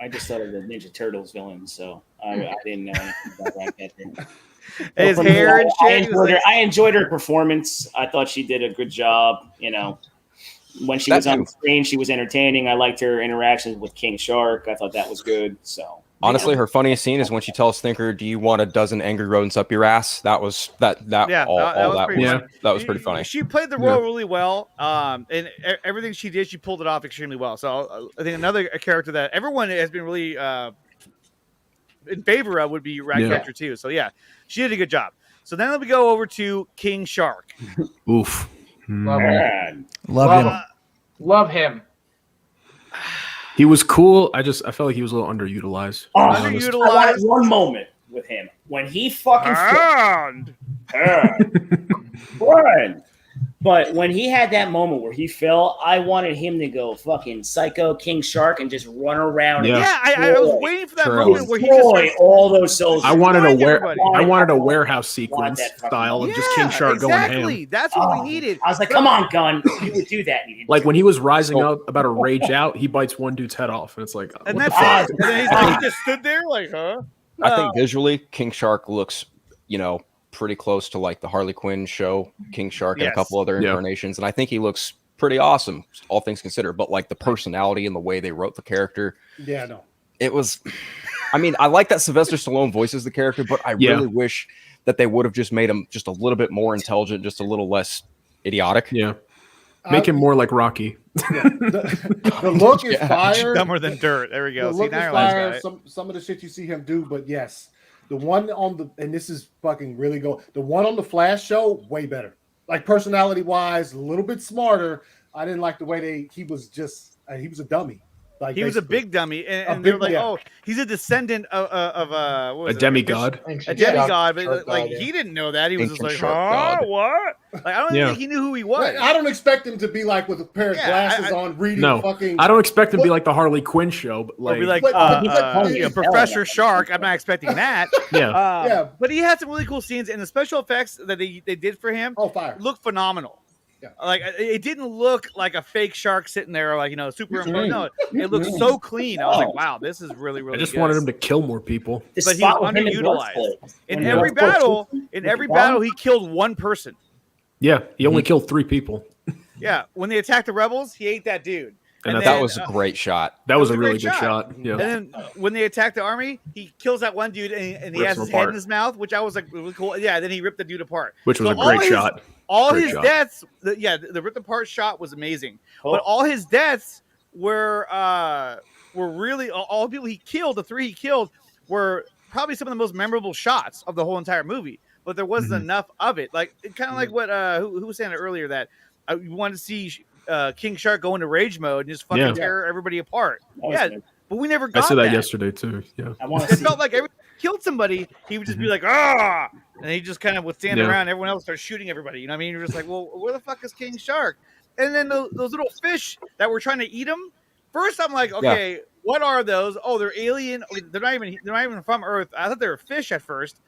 I just thought of the Ninja Turtles villain, so I didn't know anything about Ratcatcher. His hair and shit. I enjoyed her performance. I thought she did a good job. You know, when she was on the screen, she was entertaining. I liked her interactions with King Shark. I thought that was good. So honestly, her funniest scene is when she tells Thinker, "Do you want a dozen angry rodents up your ass?" That was that was pretty funny. She played the role really well. And everything she did, she pulled it off extremely well. So I think another character that everyone has been really in favor of would be Ratcatcher too. So yeah, she did a good job. So then we go over to King Shark. Oof. Love him. He was cool. I felt like he was a little underutilized. Underutilized. I wanted one moment with him when he fucking run. But when he had that moment where he fell, I wanted him to go fucking psycho King Shark and just run around. I was waiting for that moment where he just all those soldiers. I wanted a warehouse sequence style of just King Shark going ham. That's what we needed. I was like, come on, Gunn, you would do that. Like when he was rising up about to rage out, he bites one dude's head off, and it's like, and that's it. And then he's like, he just stood there like, huh? I think visually, King Shark looks, pretty close to like the Harley Quinn show, King Shark, and a couple other incarnations, and I think he looks pretty awesome, all things considered. But like the personality and the way they wrote the character, it was. I mean, I like that Sylvester Stallone voices the character, but I really wish that they would have just made him just a little bit more intelligent, just a little less idiotic. Yeah, make him more like Rocky. The look is fire. Dumber than dirt. There we go. The look is fire. Some of the shit you see him do, but yes. The one and this is fucking really the one on the Flash show, way better. Like personality wise, a little bit smarter. I didn't like the way he was a dummy. Like he was a big dummy, and they were like, "Oh, he's a descendant of a demigod, a demigod." But like, he didn't know that. He was just like, "Oh, what?" Like, I don't think he knew who he was. Like, I don't expect him to be like with a pair of glasses on, reading. I don't expect him to be like the Harley Quinn show, but like, Professor Shark. I'm not expecting that. But he had some really cool scenes, and the special effects that they did for him looked phenomenal. Yeah. Like it didn't look like a fake shark sitting there, like super. No, it looked so clean. I was like, wow, this is really, really. I just wanted him to kill more people, but he was underutilized. In every battle, he killed one person. Yeah, he only killed 3 people. Yeah, when they attacked the rebels, he ate that dude. And that was a great shot. That was a really good shot. Yeah. And then when they attack the army, he kills that one dude and he has his head in his mouth, which I was like really cool. Yeah, then he ripped the dude apart. Which was a great shot. All his deaths, the ripped apart shot was amazing. But all his deaths were really all the people he killed, the 3 he killed, were probably some of the most memorable shots of the whole entire movie. But there wasn't enough of it. Like kind of like what who was saying it earlier that you wanted to see King Shark go into rage mode and just fucking tear everybody apart. But we never got that. I said that yesterday too. Yeah, it felt like every killed somebody, he would just be like, ah, and he just kind of would stand around. Everyone else starts shooting everybody. You know what I mean? You're just like, well, where the fuck is King Shark? And then those little fish that were trying to eat him. First, I'm like, okay, what are those? Oh, they're alien. They're not even from Earth. I thought they were fish at first,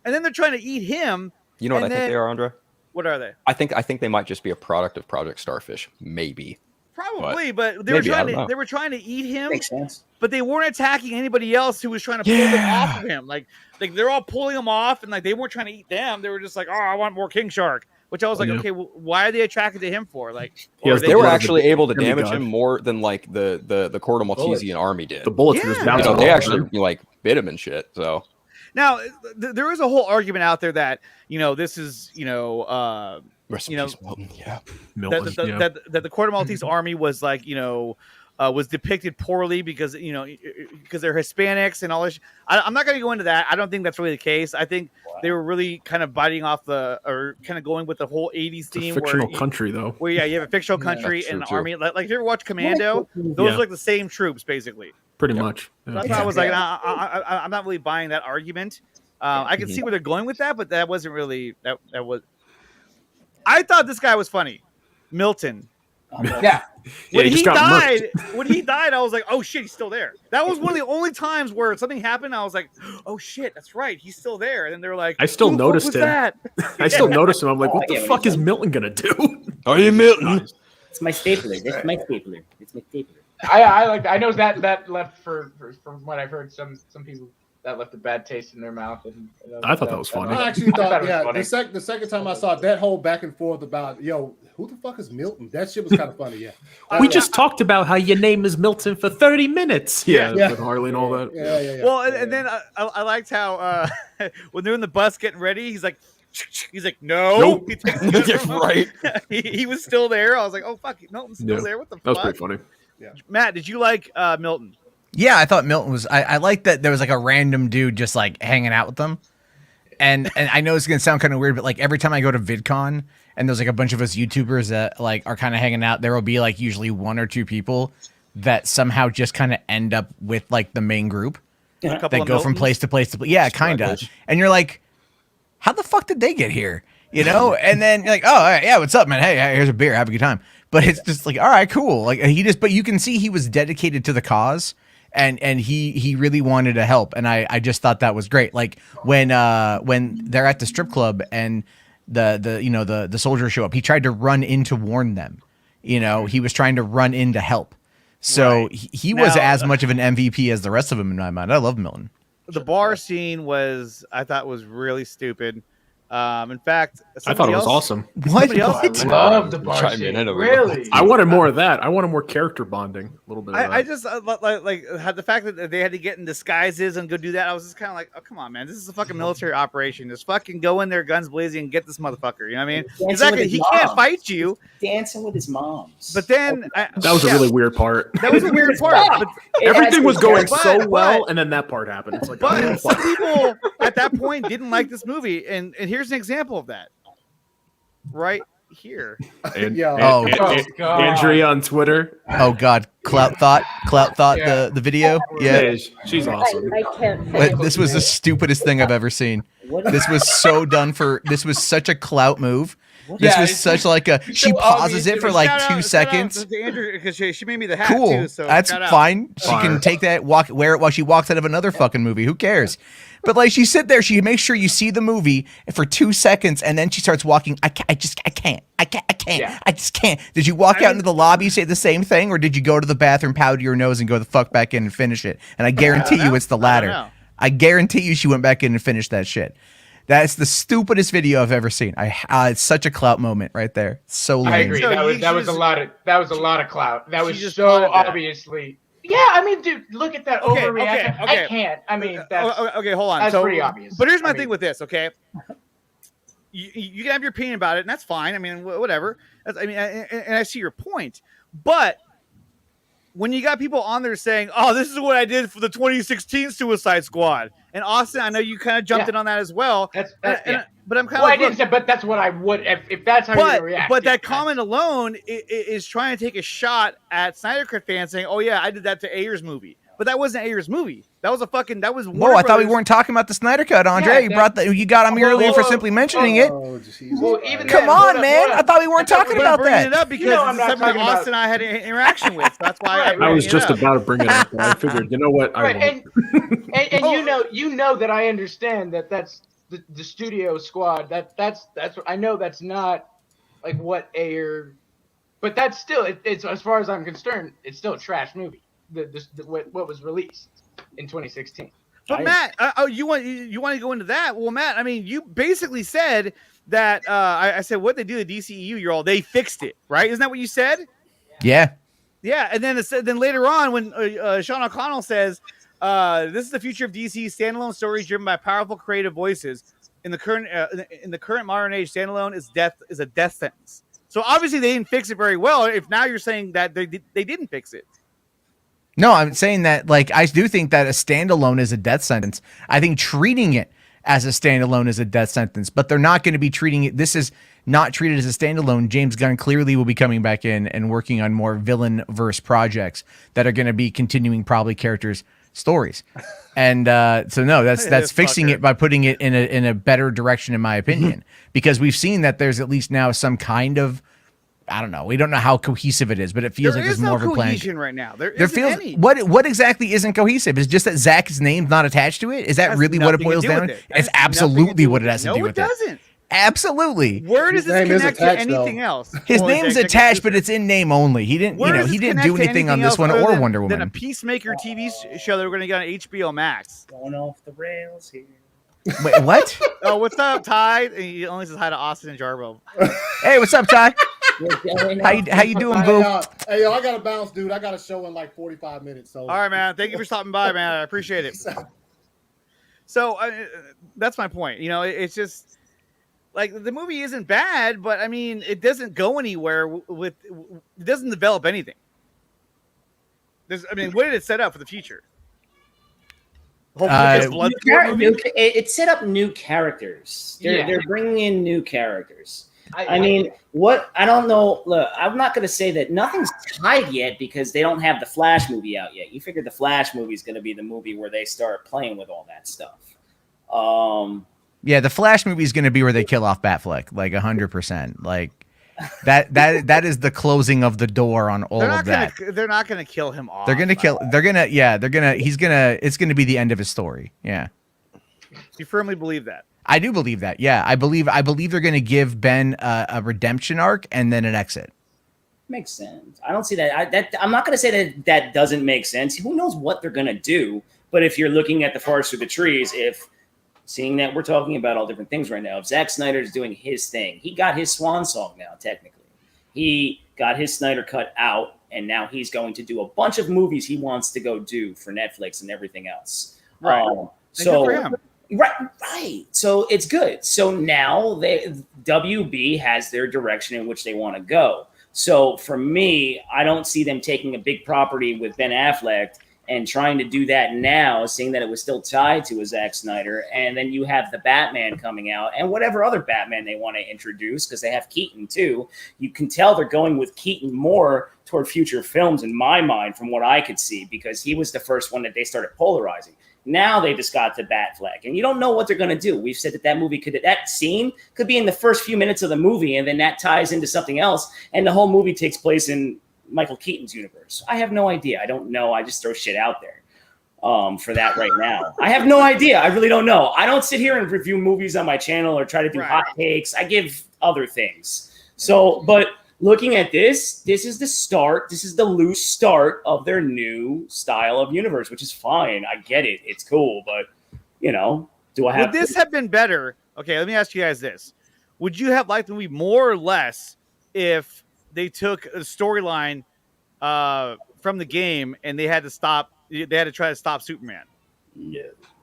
and then they're trying to eat him. You know what I think they are, Andre? What are they? I think they might just be a product of Project Starfish, maybe. Probably, but they were trying to eat him. Makes sense. But they weren't attacking anybody else who was trying to pull them off of him. Like they're all pulling them off, and like they weren't trying to eat them. They were just like, oh, I want more King Shark. Which I was like, okay, well, why are they attracted to him for? Like, they were actually able to damage him more than like the Corto Maltesian army did. The bullets just bounced off. They actually like bit him and shit. So now there is a whole argument out there that this is that the Corto Maltese army was like was depicted poorly because because they're Hispanics and all this. I'm not going to go into that. I don't think that's really the case. I think they were really kind of biting off or kind of going with the whole 80s It's a theme. fictional country, though. Where you have a fictional country That's and an true, army. Like if you ever watch Commando, those are like the same troops basically. Pretty much. Yeah. That's why I was like, I'm not really buying that argument. I can see where they're going with that, but that wasn't really that was. I thought this guy was funny, Milton. Yeah. When he he just got died, I was like, "Oh shit, he's still there." That was one of the only times where something happened. I was like, "Oh shit, that's right, he's still there." And then they're like, I still "Who the fuck noticed was him. that?" I still noticed him. I'm like, what the fuck is Milton gonna do? Are you Milton? It's my stapler. That's my stapler. It's my stapler. I like. I know that left from what I've heard, some people that left a bad taste in their mouth. And I thought that was funny. I actually thought, it was funny. the second time I saw that whole back and forth about, yo, who the fuck is Milton? That shit was kind of funny, yeah. We just talked about how your name is Milton for 30 minutes. Yeah, Yeah. with Harley and all that. Yeah. Well, and then I liked how when they're in the bus getting ready, he's like, "No." Nope. He takes the gun Yeah, from him. right. he was still there. I was like, "Oh fuck, Milton's still Yeah. there." What the That was fuck? pretty funny. Matt, did you like Milton? Yeah, I thought Milton was. I liked that there was like a random dude just like hanging out with them, and I know it's gonna sound kind of weird, but like every time I go to VidCon and there's like a bunch of us YouTubers that like are kind of hanging out, there will be like usually one or two people that somehow just kind of end up with like the main group A couple that of go from Miltons? place to place to place. Yeah, kind of. And you're like, how the fuck did they get here? You know? And then you're like, oh, all right, yeah, what's up, man? Hey, here's a beer. Have a good time. But it's just like, all right, cool. Like but you can see he was dedicated to the cause. And he really wanted to help, and I just thought that was great. Like when they're at the strip club and the soldiers show up, he tried to run in to warn them. You know, he was trying to run in to help. So Right. he was Now- as much of an MVP as the rest of them in my mind. I love Milton. The bar scene I thought was really stupid. In fact, I thought it was awesome. What? Somebody else- What? I love the bar Chime scene. in over Really? I wanted more of that. I wanted more character bonding. A little bit of that. I just like had the fact that they had to get in disguises and go do that. I was just kind of like, oh come on, man, this is a fucking military operation. Just fucking go in there, guns blazing, and get this motherfucker. You know what I mean? Dancing Exactly. with his He can't mom. fight you. Dancing with his moms. But then that was a really weird part. that was a weird part. But, Everything was going but- so but- well, and then that part happened. It's like, oh, but some fuck. people at that point didn't like this movie, and here's an example of that. Right here. And, Yeah. Oh. God. Andrea on Twitter. Oh God, Clout Thought, Yeah. the video. Yeah, Yeah, she's awesome. I can't. but this was the stupidest thing I've ever seen. What This was so done for. This was such a clout move. This Yeah, was it's- such like a. She so pauses obvious. it for Shout like out- 2 shout out seconds. to Andrew because she made me the hat Cool. too. So That's shout out. fine. She Fire. can take that, wear it while she walks out of another fucking movie. Who cares? But like she sit there, she makes sure you see the movie for 2 seconds, and then she starts walking. I can't. Yeah. I just can't. Did you walk out into the lobby, say the same thing, or did you go to the bathroom, powder your nose, and go the fuck back in and finish it? And I guarantee you, it's the I latter. don't know. I guarantee you, she went back in and finished that shit. That's the stupidest video I've ever seen. It's such a clout moment right there. So lame. I agree. So That was you that was a just- lot of clout. That was just so wanted that. obviously. Yeah, I mean, dude, look at that Okay, overreaction. okay. I can't. I mean, that's Okay, hold on. that's So, pretty obvious. But here's my I thing mean- with this. Okay, you can have your opinion about it, and that's fine. I mean, whatever. And I see your point, but when you got people on there saying, "Oh, this is what I did for the 2016 Suicide Squad," and Austin, I know you kind of jumped Yeah. in on that as well. But I'm kind Well, I of didn't say, but that's what I would if that's how you're gonna react. but Yeah, that comment alone is trying to take a shot at Snyder Cut fans saying, "Oh yeah, I did that to Ayer's movie," but that wasn't Ayer's movie. That was Whoa, I thought we weern't talking about the Snyder Cut, Andre. Yeah, You got on me earlier for simply mentioning it. Oh, Jesus. Well, even Come then, on, hold up, man. hold up. I thought we weren't talking But I'm about bringing that. it up because You know I'm it's not something talking about- Austin and I had an interaction with. That's why Right, I was bringing it just up. about to bring it up. But I figured, you know what? I Right, won't. and you know that I understand that that's the studio squad. That's what I know. That's not like what Ayer, but that's still it's as far as I'm concerned, it's still a trash movie. What was released in 2016. But Matt, you want to go into that? Well, Matt, I mean, you basically said that I said what they do to DCEU, they fixed it, right? Isn't that what you said? Yeah. Yeah, and then later on when Sean O'Connell says, "This is the future of DC standalone stories driven by powerful creative voices. In the current modern age, standalone is a death sentence." So obviously they didn't fix it very well. If now you're saying that they didn't fix it. No, I'm saying that, like, I do think that a standalone is a death sentence. I think treating it as a standalone is a death sentence, but they're not going to be treating it. This is not treated as a standalone. James Gunn clearly will be coming back in and working on more villain-verse projects that are going to be continuing probably characters' stories. And so no, that's fixing it by putting it in a better direction, in my opinion, because we've seen that there's at least now some kind of, I don't know. We don't know how cohesive it is, but it feels like there's more of a plan. Cohesion right now. There feels any. What exactly isn't cohesive? Is just that Zach's name's not attached to it? Is that really what it boils down to? It's absolutely what it has to do with it doesn't. Absolutely. Where does this connect to anything else? His name's attached, but it's in name only. He didn't, he didn't do anything on this one or Wonder Woman. Than a Peacemaker TV show that we're going to get on HBO Max. Going off the rails here. Wait, what? Oh, what's up, Ty? He only says hi to Austin and Jarbo. Hey, what's up, Ty? How you doing, boo? Hey, yo, I got to bounce, dude. I got a show in like 45 minutes. So. All right, man. Thank you for stopping by, man. I appreciate it. So that's my point. It's just like the movie isn't bad, but I mean, it doesn't go anywhere it doesn't develop anything. What did it set up for the future? It set up new characters. They're bringing in new characters. I don't know. Look, I'm not going to say that nothing's tied yet because they don't have the Flash movie out yet. You figure the Flash movie is going to be the movie where they start playing with all that stuff. Yeah, the Flash movie is going to be where they kill off Batfleck, like 100%. Like that is the closing of the door on all of that. They're not going to kill him off. They're going to kill. They're going to. Yeah, they're going to. It's going to be the end of his story. Yeah. You firmly believe that? I do believe that. Yeah, I believe they're going to give Ben a redemption arc and then an exit. Makes sense. I don't see that. I'm not going to say that doesn't make sense. Who knows what they're going to do? But if you're looking at the forest through the trees, seeing that we're talking about all different things right now, if Zack Snyder's doing his thing, he got his swan song now. Technically, he got his Snyder Cut out, and now he's going to do a bunch of movies he wants to go do for Netflix and everything else. Right. So. Good for him. Right. So it's good. So now WB has their direction in which they want to go. So for me, I don't see them taking a big property with Ben Affleck and trying to do that now, seeing that it was still tied to a Zack Snyder. And then you have the Batman coming out and whatever other Batman they want to introduce, because they have Keaton too. You can tell they're going with Keaton more toward future films in my mind, from what I could see, because he was the first one that they started polarizing. Now they just got to Batfleck, and you don't know what they're going to do. We've said that scene could be in the first few minutes of the movie, and then that ties into something else, and the whole movie takes place in Michael Keaton's universe. I have no idea. I don't know. I just throw shit out there for that right now. I have no idea. I really don't know. I don't sit here and review movies on my channel or try to do hot takes. I give other things. So, but looking at this is the start. This is the loose start of their new style of universe, which is fine. I get it. It's cool. But, do I have... Would this have been better? Okay, let me ask you guys this. Would you have liked the movie more or less if they took a storyline from the game and they had to try to stop Superman?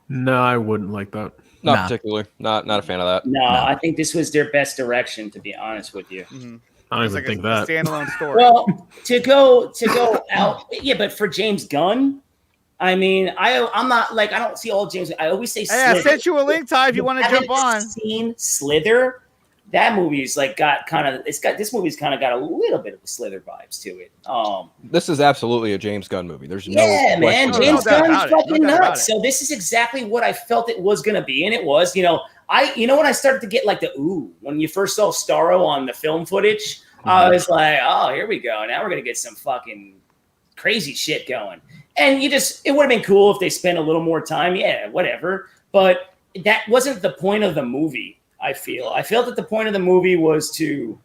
No, I wouldn't like that. Not particularly. Not a fan of that. No, I think this was their best direction, to be honest with you. Mm-hmm. I don't even think that. Standalone story. Well, to go out, yeah, but for James Gunn, I mean, I'm not like, I don't see all James. I always say Slither. I sent you a link, Ty, if you want to jump on. Seen Slither? That movie's like this movie's kind of got a little bit of the Slither vibes to it. This is absolutely a James Gunn movie. There's no man, James Gunn's fucking nuts. So this is exactly what I felt it was gonna be, and it was. When I started to get like the when you first saw Starro on the film footage, I was like, oh, here we go. Now we're gonna get some fucking crazy shit going. And it would have been cool if they spent a little more time. Yeah, whatever. But that wasn't the point of the movie. I felt that the point of the movie was to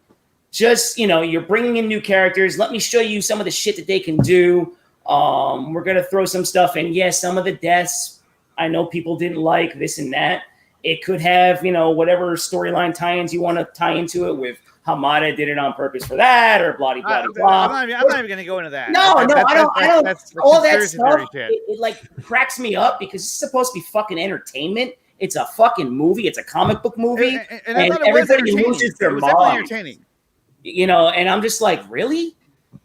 just, you're bringing in new characters. Let me show you some of the shit that they can do. We're going to throw some stuff in. Yes, some of the deaths, I know people didn't like this and that. It could have, whatever storyline tie-ins you want to tie into it with. Hamada did it on purpose for that, or blah, blah, blah. I'm not even going to go into that. No, I don't. That's all that stuff, it like cracks me up because it's supposed to be fucking entertainment. It's a fucking movie. It's a comic book movie. And everybody loses their mind. And I'm just like, really?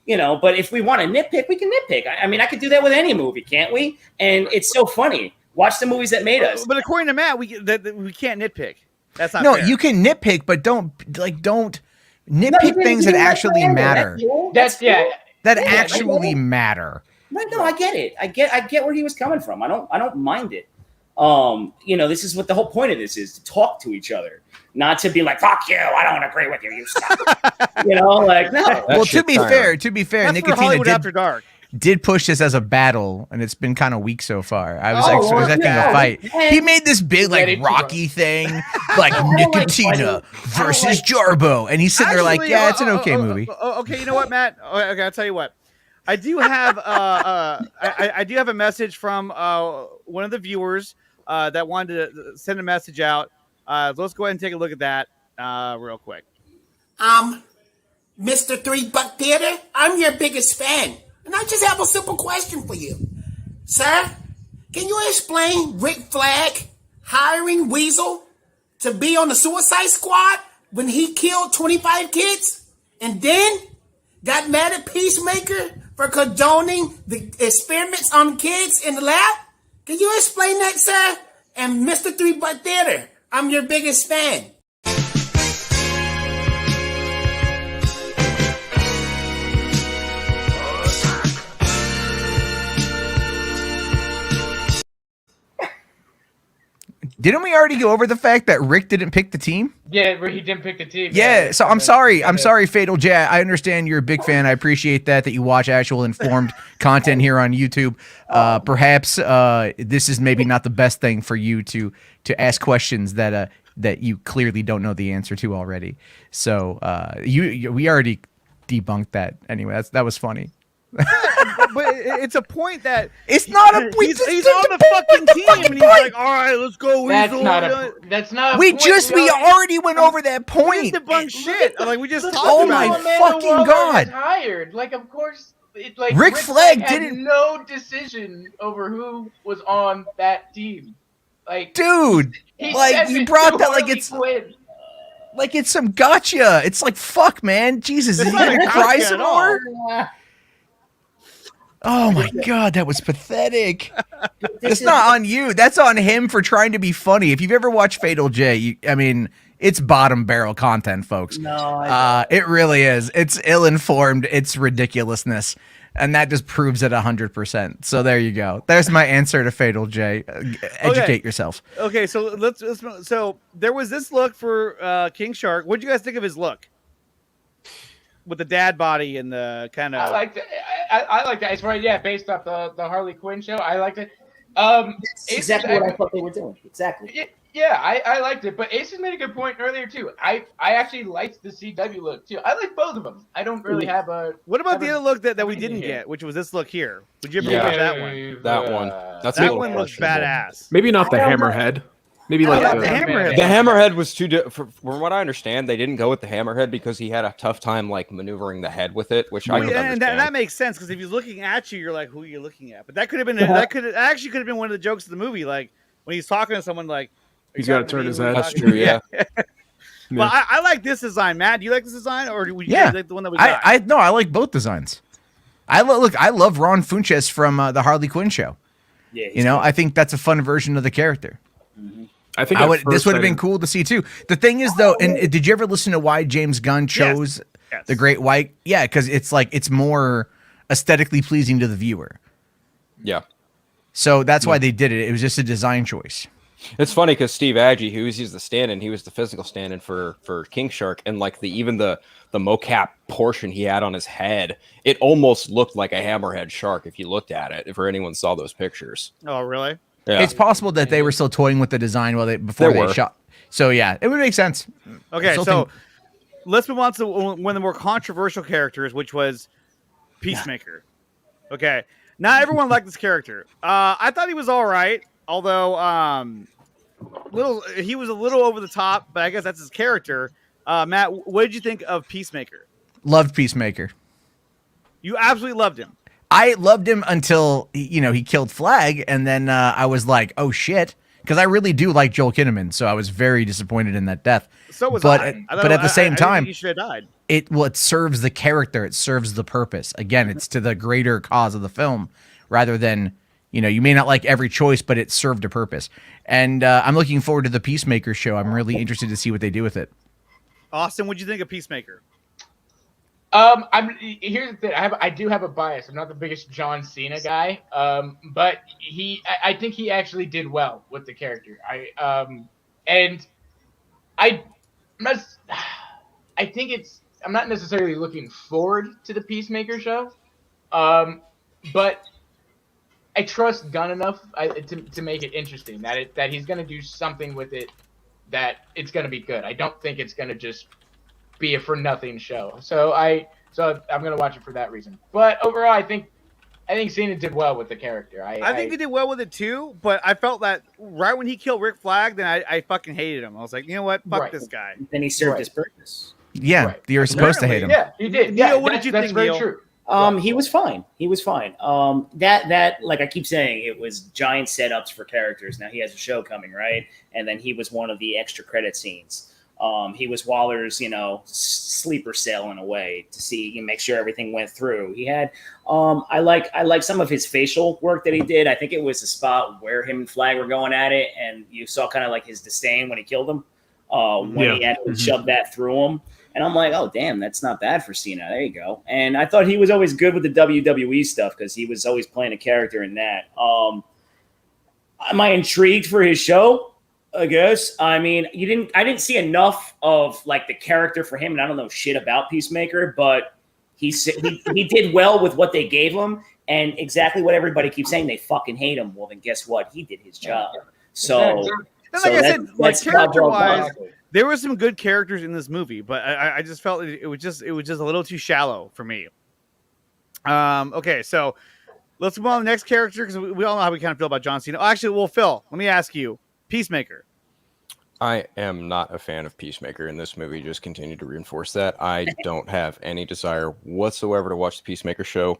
You know, but if we want to nitpick, we can nitpick. I mean, I could do that with any movie, can't we? And it's so funny. Watch the movies that made us. But according to Matt, we can't nitpick. That's not No, fair. you can nitpick, but don't nitpick things that actually matter. That actually matter. Right, no, I get it. I get where he was coming from. I don't mind it. You know, this is what the whole point of this is, to talk to each other, not to be like, fuck you, I don't agree with you, you suck. You know, like, no. Well, to be fair, That's for Nicotina Hollywood After Dark. did push this as a battle, and it's been kind of weak so far. I was expecting yeah. a fight. He made this big like Rocky thing, like Nicotina versus Jarbo, and he's sitting there like, yeah, it's an okay movie. Okay, you know what, Matt? Okay, I'll tell you what. I do have I do have a message from one of the viewers that wanted to send a message out. Let's go ahead and take a look at that real quick. Mr. $3 Theater, I'm your biggest fan, and I just have a simple question for you. Sir, can you explain Rick Flag hiring Weasel to be on the Suicide Squad when he killed 25 kids and then got mad at Peacemaker for condoning the experiments on kids in the lab? Can you explain that, sir? And Mr. $3 Theater, I'm your biggest fan. Didn't we already go over the fact that Rick didn't pick the team? Yeah, he didn't pick the team. Yeah, so I'm sorry. I'm sorry, Fatal J. I understand you're a big fan. I appreciate that you watch actual informed content here on YouTube. Perhaps this is maybe not the best thing for you to ask questions that you clearly don't know the answer to already. So we already debunked that anyway. That was funny. But it's a point that it's not a. He's on the fucking team, and he's like, "All right, let's go." That's not a. We already went over that point. Debunk shit. Like we just talked oh about. My fucking god! Hired. Like of course, Rick Flag had didn't no decision over who was on that team. Like, dude, like you brought that like it's. Quinn. Like it's some gotcha. It's like fuck, man. Jesus, is he gonna cry some more? Oh my god, that was pathetic. That's not on you. That's on him for trying to be funny. If you've ever watched Fatal J, I mean, it's bottom barrel content, folks. No, it really is. It's ill-informed. It's ridiculousness, and that just proves it 100%. So there you go. There's my answer to Fatal J. Educate yourself. Okay, so let's. So there was this look for King Shark. What did you guys think of his look? With the dad body and the kind of. I liked it. I like that. It's right, yeah, based off the Harley Quinn show. I liked it. That's exactly what I thought they were doing. Exactly. Yeah, I liked it. But Ace made a good point earlier too. I actually liked the CW look too. I like both of them. I don't really have a. What about the other look that we didn't get, which was this look here? Would you ever watch that one? That one. That one looks badass. Maybe not the hammerhead. Maybe like the hammerhead. The hammerhead was from what I understand, they didn't go with the hammerhead because he had a tough time like maneuvering the head with it, which I could understand. And that makes sense because if he's looking at you, you're like, who are you looking at? But that could have been actually could have been one of the jokes of the movie, like when he's talking to someone, like he's got to turn his head. That's true, yeah. Well, I like this design, Matt. Do you like this design, or would you like the one that we got? I like both designs. I love Ron Funches from the Harley Quinn show. Yeah, you know, I think that's a fun version of the character. Mm-hmm. I think this would have been cool to see too. The thing is, though, and did you ever listen to why James Gunn chose the Great White? Yeah, because it's more aesthetically pleasing to the viewer. Yeah. So that's why they did it. It was just a design choice. It's funny because Steve Agee, he's the stand-in, he was the physical stand-in for King Shark, and like even the mocap portion he had on his head, it almost looked like a hammerhead shark if you looked at it. If anyone saw those pictures. Oh, really? Yeah. It's possible that they were still toying with the design before they shot. So yeah, it would make sense. Okay, so let's move on to one of the more controversial characters, which was Peacemaker. Okay, not everyone liked this character. I thought he was all right, although he was a little over the top, but I guess that's his character. Matt, what did you think of Peacemaker? Loved Peacemaker. You absolutely loved him. I loved him until he killed Flag, and then I was like, oh shit, because I really do like Joel Kinnaman, so I was very disappointed in that death. So was I. But at the same time, he should have died. it serves the character, it serves the purpose. Again, it's to the greater cause of the film rather than, you may not like every choice, but it served a purpose. And I'm looking forward to the Peacemaker show. I'm really interested to see what they do with it. Austin, what'd you think of Peacemaker? Here's the thing. I do have a bias. I'm not the biggest John Cena guy. But I think he actually did well with the character. I'm not necessarily looking forward to the Peacemaker show. But I trust Gunn enough to make it interesting that he's going to do something with it that it's going to be good. I don't think it's going to just be a for nothing show. So I'm going to watch it for that reason. But overall, I think Cena did well with the character. I think he did well with it too, but I felt that right when he killed Rick Flag, then I fucking hated him. I was like, you know what? Fuck this guy. Then he served his purpose. Yeah, you're supposed to hate him. Yeah, he did. Neil, Yeah, what did you think, very Neil? true. He was fine. He was fine. That like I keep saying, it was giant setups for characters. Now he has a show coming, right? And then he was one of the extra credit scenes. He was Waller's, sleeper cell in a way to see and make sure everything went through. He had, I like some of his facial work that he did. I think it was a spot where him and Flag were going at it, and you saw kind of like his disdain when he killed him. When he actually shoved that through him. And I'm like, oh, damn, that's not bad for Cena. There you go. And I thought he was always good with the WWE stuff because he was always playing a character in that. Am I intrigued for his show? I guess. I mean, I didn't see enough of like the character for him, and I don't know shit about Peacemaker, but he did well with what they gave him, and exactly what everybody keeps saying, they fucking hate him. Well, then guess what? He did his job. So, like I said, like character-wise, there were some good characters in this movie, but I just felt it was just a little too shallow for me. Okay, so let's move on to the next character because we all know how we kind of feel about John Cena. Oh, actually, well, Phil, let me ask you, Peacemaker. I am not a fan of Peacemaker, and this movie just continued to reinforce that. I don't have any desire whatsoever to watch the Peacemaker show.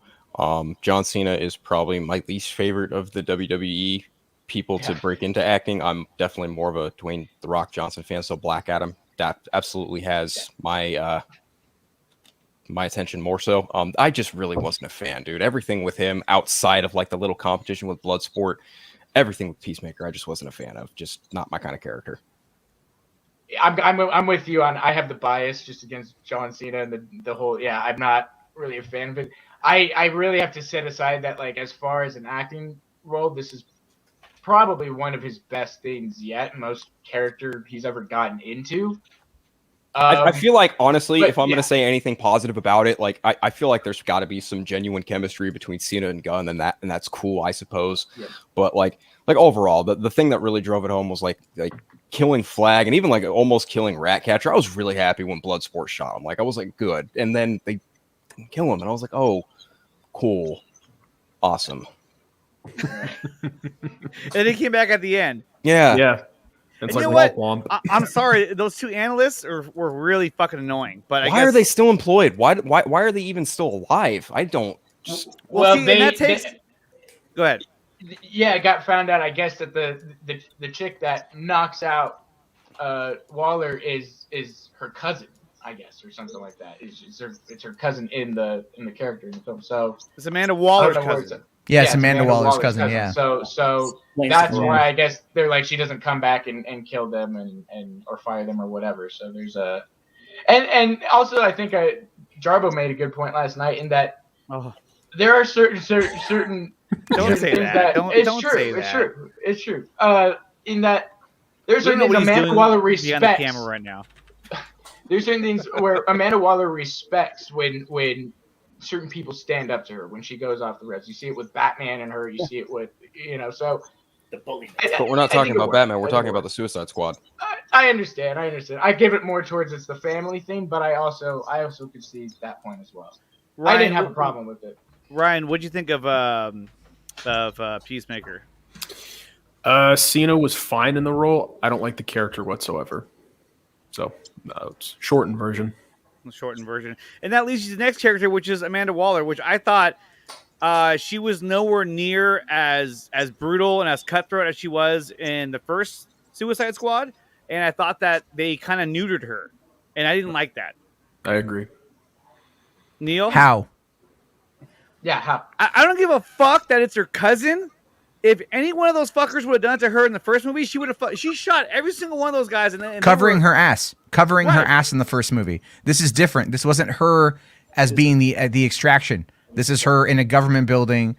John Cena is probably my least favorite of the WWE people to break into acting. I'm definitely more of a Dwayne "The Rock" Johnson fan, so Black Adam that absolutely has my my attention more so. I just really wasn't a fan, dude. Everything with him outside of like the little competition with Bloodsport, everything with Peacemaker, I just wasn't a fan of. Just not my kind of character. I'm with you on. I have the bias just against John Cena and the whole. Yeah, I'm not really a fan of it. I really have to set aside that, like, as far as an acting role, this is probably one of his best things yet. Most character he's ever gotten into. I feel like, honestly, if I'm going to say anything positive about it, like I feel like there's got to be some genuine chemistry between Cena and Gunn, and that's cool, I suppose. Yeah. But like overall, the thing that really drove it home was like killing Flag and even like almost killing Ratcatcher. I was really happy when Bloodsport shot him. Like I was like, good, and then they didn't kill him, and I was like, oh, cool, awesome. And he came back at the end. Yeah. It's like, womp womp. I'm sorry, those two analysts were really fucking annoying. But why are they still employed? Why are they even still alive? I don't. Well, see, go ahead. Yeah, I got found out. I guess that the chick that knocks out Waller is her cousin, I guess, or something like that. It's her cousin in the character in the film. So it's Amanda Waller's cousin. Yeah, it's Amanda Waller's cousin. Yeah. So that's why I guess they're like, she doesn't come back and kill them and or fire them or whatever. So there's a and also I think Jarbo made a good point last night in that there are certain don't say that. Don't say that. It's true. In that there's certain things Amanda Waller respects. On the camera right now. There's certain things where Amanda Waller respects when certain people stand up to her when she goes off the rails. You see it with Batman and her. You see it with, so the bully. But we're not talking about Batman. We're talking about the Suicide Squad. I understand. I give it more towards it's the family thing, but I also could see that point as well. Ryan, I didn't have a problem with it. Ryan, what'd you think of Peacemaker? Cena was fine in the role. I don't like the character whatsoever. So it's shortened version. Shortened version. And that leads you to the next character, which is Amanda Waller, which I thought she was nowhere near as brutal and as cutthroat as she was in the first Suicide Squad. And I thought that they kind of neutered her. And I didn't like that. I agree. Neil? How? Yeah, how? I don't give a fuck that it's her cousin. If any one of those fuckers would have done it to her in the first movie, she would have. She shot every single one of those guys, and Covering her ass, covering her Right. ass in the first movie. This is different. This wasn't her as being the extraction. This is her in a government building,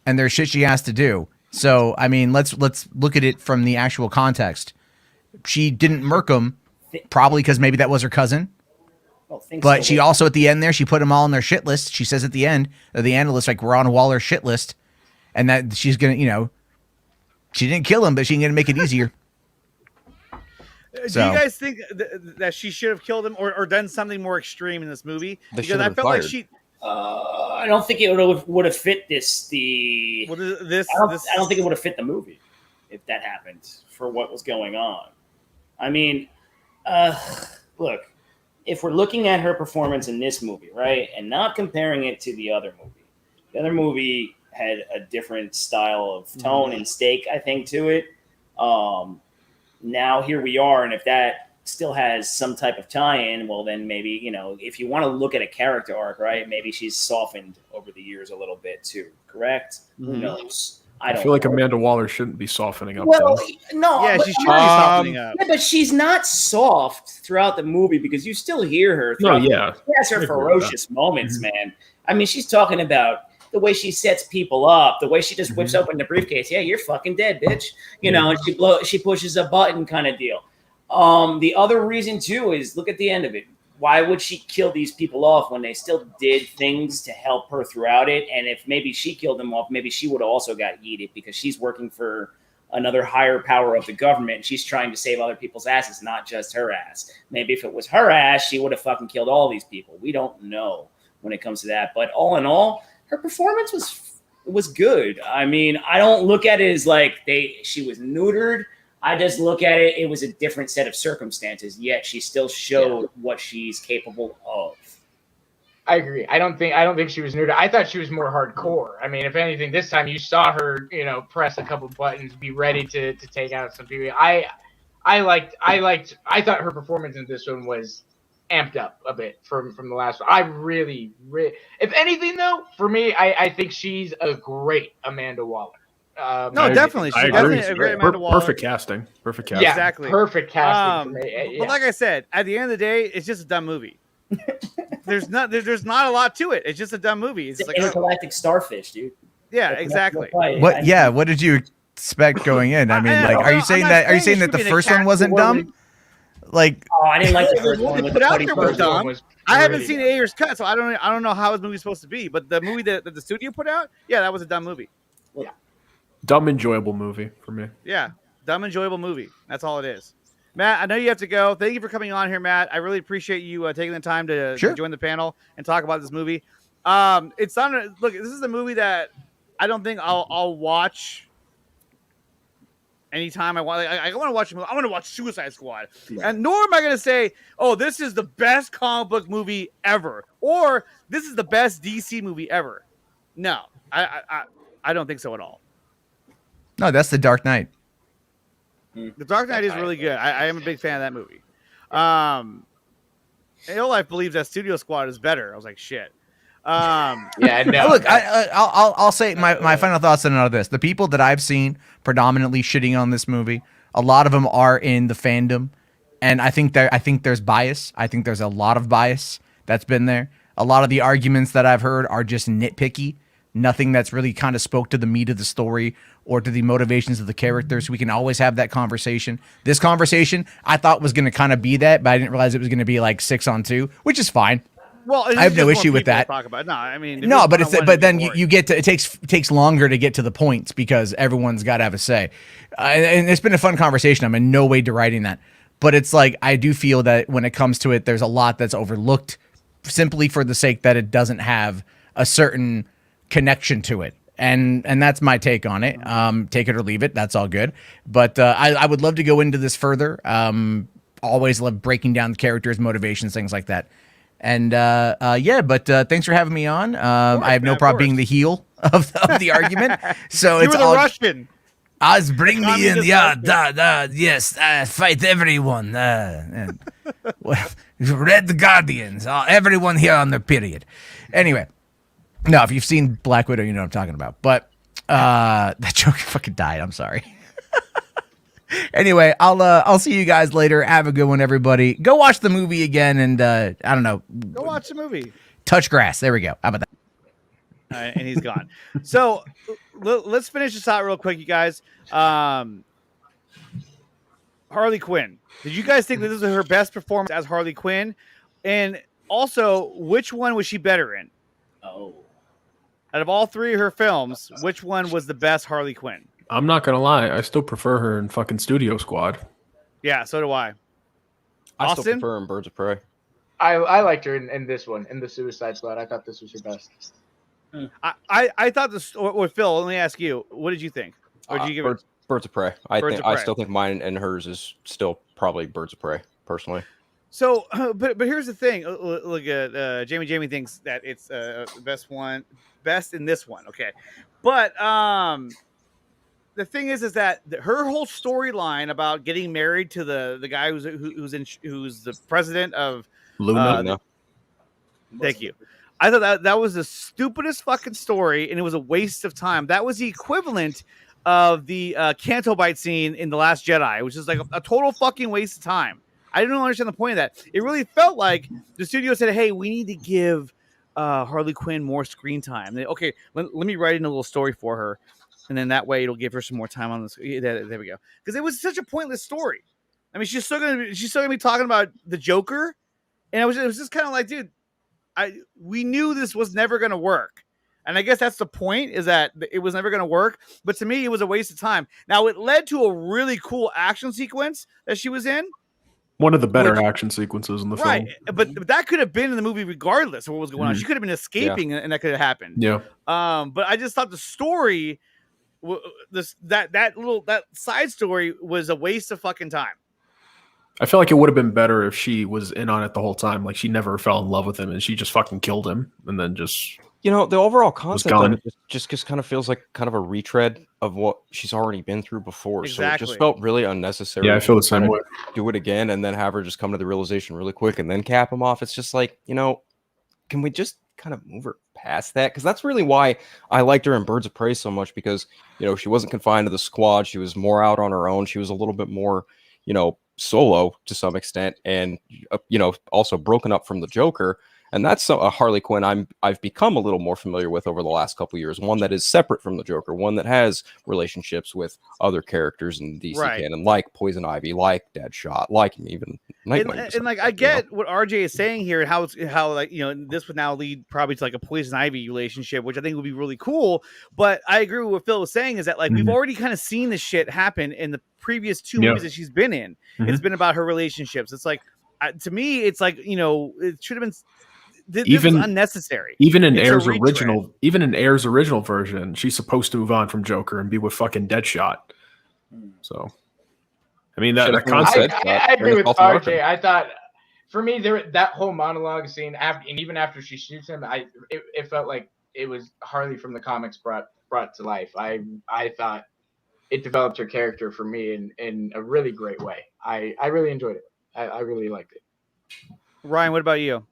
and there's shit she has to do. So I mean, let's look at it from the actual context. She didn't murk him, probably because maybe that was her cousin. But she also at the end there, she put them all on their shit list. She says at the end, the analyst, like, we're on Waller's shit list, and that she's gonna, she didn't kill him, but she's gonna make it easier. Do you guys think that she should have killed him or done something more extreme in this movie? Because I felt like she. I don't think it would have fit this. I don't think it would have fit the movie if that happened for what was going on. I mean, look, if we're looking at her performance in this movie, right, and not comparing it to the other movie had a different style of tone and stake, I think, to it. Now here we are, and if that still has some type of tie-in, well, then maybe, if you want to look at a character arc, right, maybe she's softened over the years a little bit too, correct? Who knows? I feel like Amanda Waller shouldn't be softening up. Well, though. no. Yeah, but, she should be softening up. Yeah, but she's not soft throughout the movie because you still hear her. No, yeah. She has her ferocious moments, man. I mean, she's talking about the way she sets people up, the way she just whips open the briefcase. Yeah, you're fucking dead, bitch. And she pushes a button kind of deal. The other reason too is look at the end of it. Why would she kill these people off when they still did things to help her throughout it? And if maybe she killed them off, maybe she would have also got yeeted because she's working for another higher power of the government. She's trying to save other people's asses, not just her ass. Maybe if it was her ass, she would have fucking killed all these people. We don't know when it comes to that. But all in all, her performance was good. I mean, I don't look at it as like she was neutered. I just look at it, it was a different set of circumstances, yet she still showed what she's capable of. I agree. I don't think she was neutered. I thought she was more hardcore. I mean, if anything, this time you saw her, press a couple buttons, be ready to take out some people. I thought her performance in this one was amped up a bit from the last one. I really, if anything though, for me, I think she's a great Amanda Waller. No, definitely. I agree. Perfect casting. Yeah, exactly. Perfect casting. But like I said, at the end of the day, it's just a dumb movie. There's not a lot to it. It's just a dumb movie. It's like intergalactic starfish, dude. Yeah, exactly. What? Yeah. What did you expect going in? I mean, are you saying that the first one wasn't dumb? Like, I didn't like the first one. What they put out there was dumb. I haven't seen Ayer's cut, so I don't know how his movie's supposed to be. But the movie that the studio put out, yeah, that was a dumb movie. Yeah. Dumb, enjoyable movie for me. Yeah, dumb, enjoyable movie. That's all it is. Matt, I know you have to go. Thank you for coming on here, Matt. I really appreciate you taking the time to join the panel and talk about this movie. Look, this is a movie that I don't think I'll watch anytime I want. I want to watch a movie. I want to watch Suicide Squad, and nor am I going to say, "Oh, this is the best comic book movie ever," or "This is the best DC movie ever." No, I don't think so at all. No, that's The Dark Knight. The Dark Knight is really good. I am a big fan of that movie. Ill Life believes that Studio Squad is better. I was like, shit. Yeah, no. Look, I'll say my final thoughts on all of this. The people that I've seen predominantly shitting on this movie, a lot of them are in the fandom, and I think there's bias. I think there's a lot of bias that's been there. A lot of the arguments that I've heard are just nitpicky. Nothing that's really kind of spoke to the meat of the story or to the motivations of the characters. We can always have that conversation. This conversation I thought was going to kind of be that, but I didn't realize it was going to be like 6-on-2, which is fine. Well, I have no issue with that. Talk about. No, I mean, no, but then you get to, it takes longer to get to the points because everyone's got to have a say. And it's been a fun conversation. I'm in no way deriding that, but it's like, I do feel that when it comes to it, there's a lot that's overlooked simply for the sake that it doesn't have a certain connection to it. And that's my take on it. Take it or leave it. That's all good. But I would love to go into this further. Always love breaking down the characters, motivations, things like that. And but thanks for having me on. I have no problem being the heel of the argument. So you it's were the all Russian. Bring me in. Yeah, yes. Fight everyone. Well, Red Guardians, everyone here on their period. Anyway, no, if you've seen Black Widow, you know what I'm talking about. But that joke fucking died. I'm sorry. Anyway, I'll see you guys later. Have a good one, everybody. Go watch the movie again, and I don't know. Go watch the movie. Touch grass. There we go. How about that? And he's gone. So let's finish this out real quick, you guys. Harley Quinn. Did you guys think that this was her best performance as Harley Quinn? And also, which one was she better in? Oh. Out of all three of her films, which one was the best Harley Quinn? I'm not gonna lie, I still prefer her in fucking Studio Squad. Yeah, so do I. I still Austin? prefer in Birds of Prey. I liked her in this one, in the Suicide Squad. I thought this was her best. I thought this. Or Phil, let me ask you. What did you think? Or did you give it? Birds of Prey. I Prey. still think mine and hers is still probably Birds of Prey, personally. So, but here's the thing. Look at Jamie thinks that it's best in this one. Okay, but the thing is that her whole storyline about getting married to the guy who's the president of Luna. Thank you. I thought that was the stupidest fucking story, and it was a waste of time. That was the equivalent of the Canto Bite scene in The Last Jedi, which is like a total fucking waste of time. I didn't understand the point of that. It really felt like the studio said, "Hey, we need to give Harley Quinn more screen time." Okay, let me write in a little story for her, and then that way it'll give her some more time on this. There we go. Because it was such a pointless story. I mean, she's still gonna be talking about the Joker, and it was just kind of like, dude, we knew this was never gonna work. And I guess that's the point, is that it was never going to work. But to me, it was a waste of time. Now, it led to a really cool action sequence that she was in. One of the better action sequences in the film. Right. But that could have been in the movie regardless of what was going on. She could have been escaping, and that could have happened. Yeah. But I just thought the story, that side story was a waste of fucking time. I feel like it would have been better if she was in on it the whole time. Like, she never fell in love with him, and she just fucking killed him, and then just... You know, the overall concept of it just kind of feels like kind of a retread of what she's already been through before. Exactly. So it just felt really unnecessary. Yeah, I feel the same way. Do it again and then have her just come to the realization really quick and then cap him off. It's just like, can we just kind of move her past that? Because that's really why I liked her in Birds of Prey so much, because, she wasn't confined to the squad. She was more out on her own. She was a little bit more, solo to some extent, and, also broken up from the Joker. And that's a Harley Quinn I've become a little more familiar with over the last couple of years. One that is separate from the Joker, one that has relationships with other characters in DC canon, like Poison Ivy, like Deadshot, like even Nightwing. And like, I get what RJ is saying here, and how this would now lead probably to like a Poison Ivy relationship, which I think would be really cool. But I agree with what Phil was saying, is that like we've already kind of seen this shit happen in the previous two movies that she's been in. It's been about her relationships. It's like, to me, it's like, it should have been. This was unnecessary. Even in Air's original version, she's supposed to move on from Joker and be with fucking Deadshot. So, I mean, that concept. I agree with RJ. I thought, for me, that whole monologue scene, and even after she shoots him, it felt like it was Harley from the comics brought to life. I thought it developed her character for me in a really great way. I really enjoyed it. I really liked it. Ryan, what about you?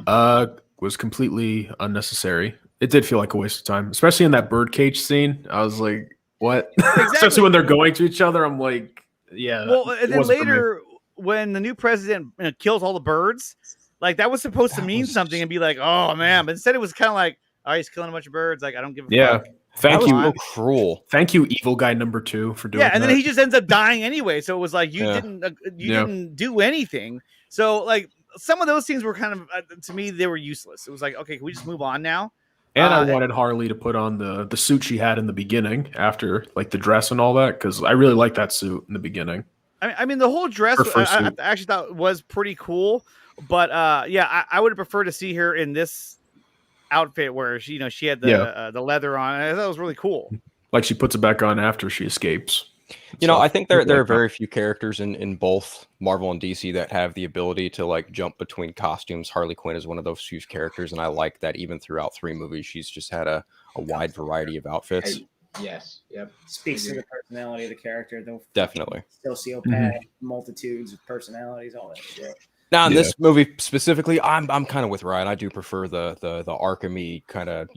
Was completely unnecessary. It did feel like a waste of time, especially in that birdcage scene. I was like, what? Exactly. Especially when they're going to each other. I'm like, yeah. Well, and then later, when the new president kills all the birds, like that was supposed to mean something and be like, oh man. But instead, it was kind of like, oh, he's killing a bunch of birds. Like, I don't give a fuck. Thank you. So cruel. Thank you, evil guy number 2, for doing that. Yeah, and then he just ends up dying anyway. So it was like, you didn't do anything. So like, some of those things were kind of, to me, they were useless. It was like, okay, can we just move on now? And I wanted Harley to put on the suit she had in the beginning, after like the dress and all that, because I really liked that suit in the beginning. I mean, the whole dress I actually thought was pretty cool, but I would have preferred to see her in this outfit where she had the leather on. I thought it was really cool. Like, she puts it back on after she escapes. I think there are very few characters in both Marvel and DC that have the ability to like jump between costumes. Harley Quinn is one of those few characters, and I like that even throughout 3 movies, she's just had a wide variety of outfits. Yes. Yep. Speaks to the personality of the character, though. Definitely. Sociopath, multitudes of personalities, all that shit. Now in Yeah. this movie specifically, I'm kind of with Ryan. I do prefer the Arkham-y kind of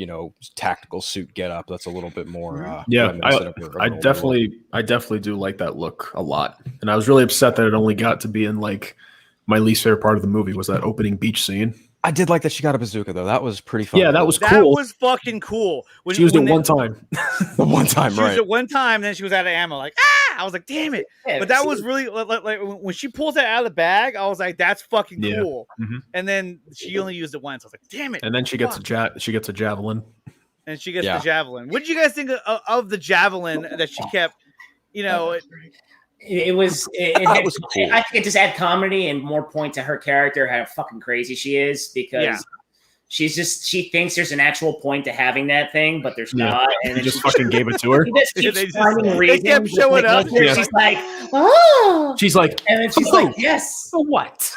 tactical suit getup. That's a little bit more Yeah, reminiscent of her I older look. definitely do like that look a lot, and I was really upset that it only got to be in like my least favorite part of the movie was that opening beach scene. I did like that she got a bazooka though. That was pretty fun. Yeah, that was That cool. was fucking cool. She used it one time. the one time, She used right? it one time, then she was out of ammo. Like, ah! I was like, damn it. Yeah, But that see, was really like when she pulls that out of the bag, I was like, that's fucking Yeah. cool. Mhm. And then she only used it once. I was like, damn it. And then she gets Fuck. she gets a javelin. And she gets Yeah. the javelin. What did you guys think of the javelin that she kept? You know, it was. That was cool. I think it just add comedy and more point to her character, how fucking crazy she is, because Yeah. she thinks there's an actual point to having that thing, but there's Yeah. not. And He then just fucking gave it to her. she just They keeps just- finding they reasons. kept showing up. Yeah. She's like, oh, She's like, and then she's "Oh, like, yes. for what?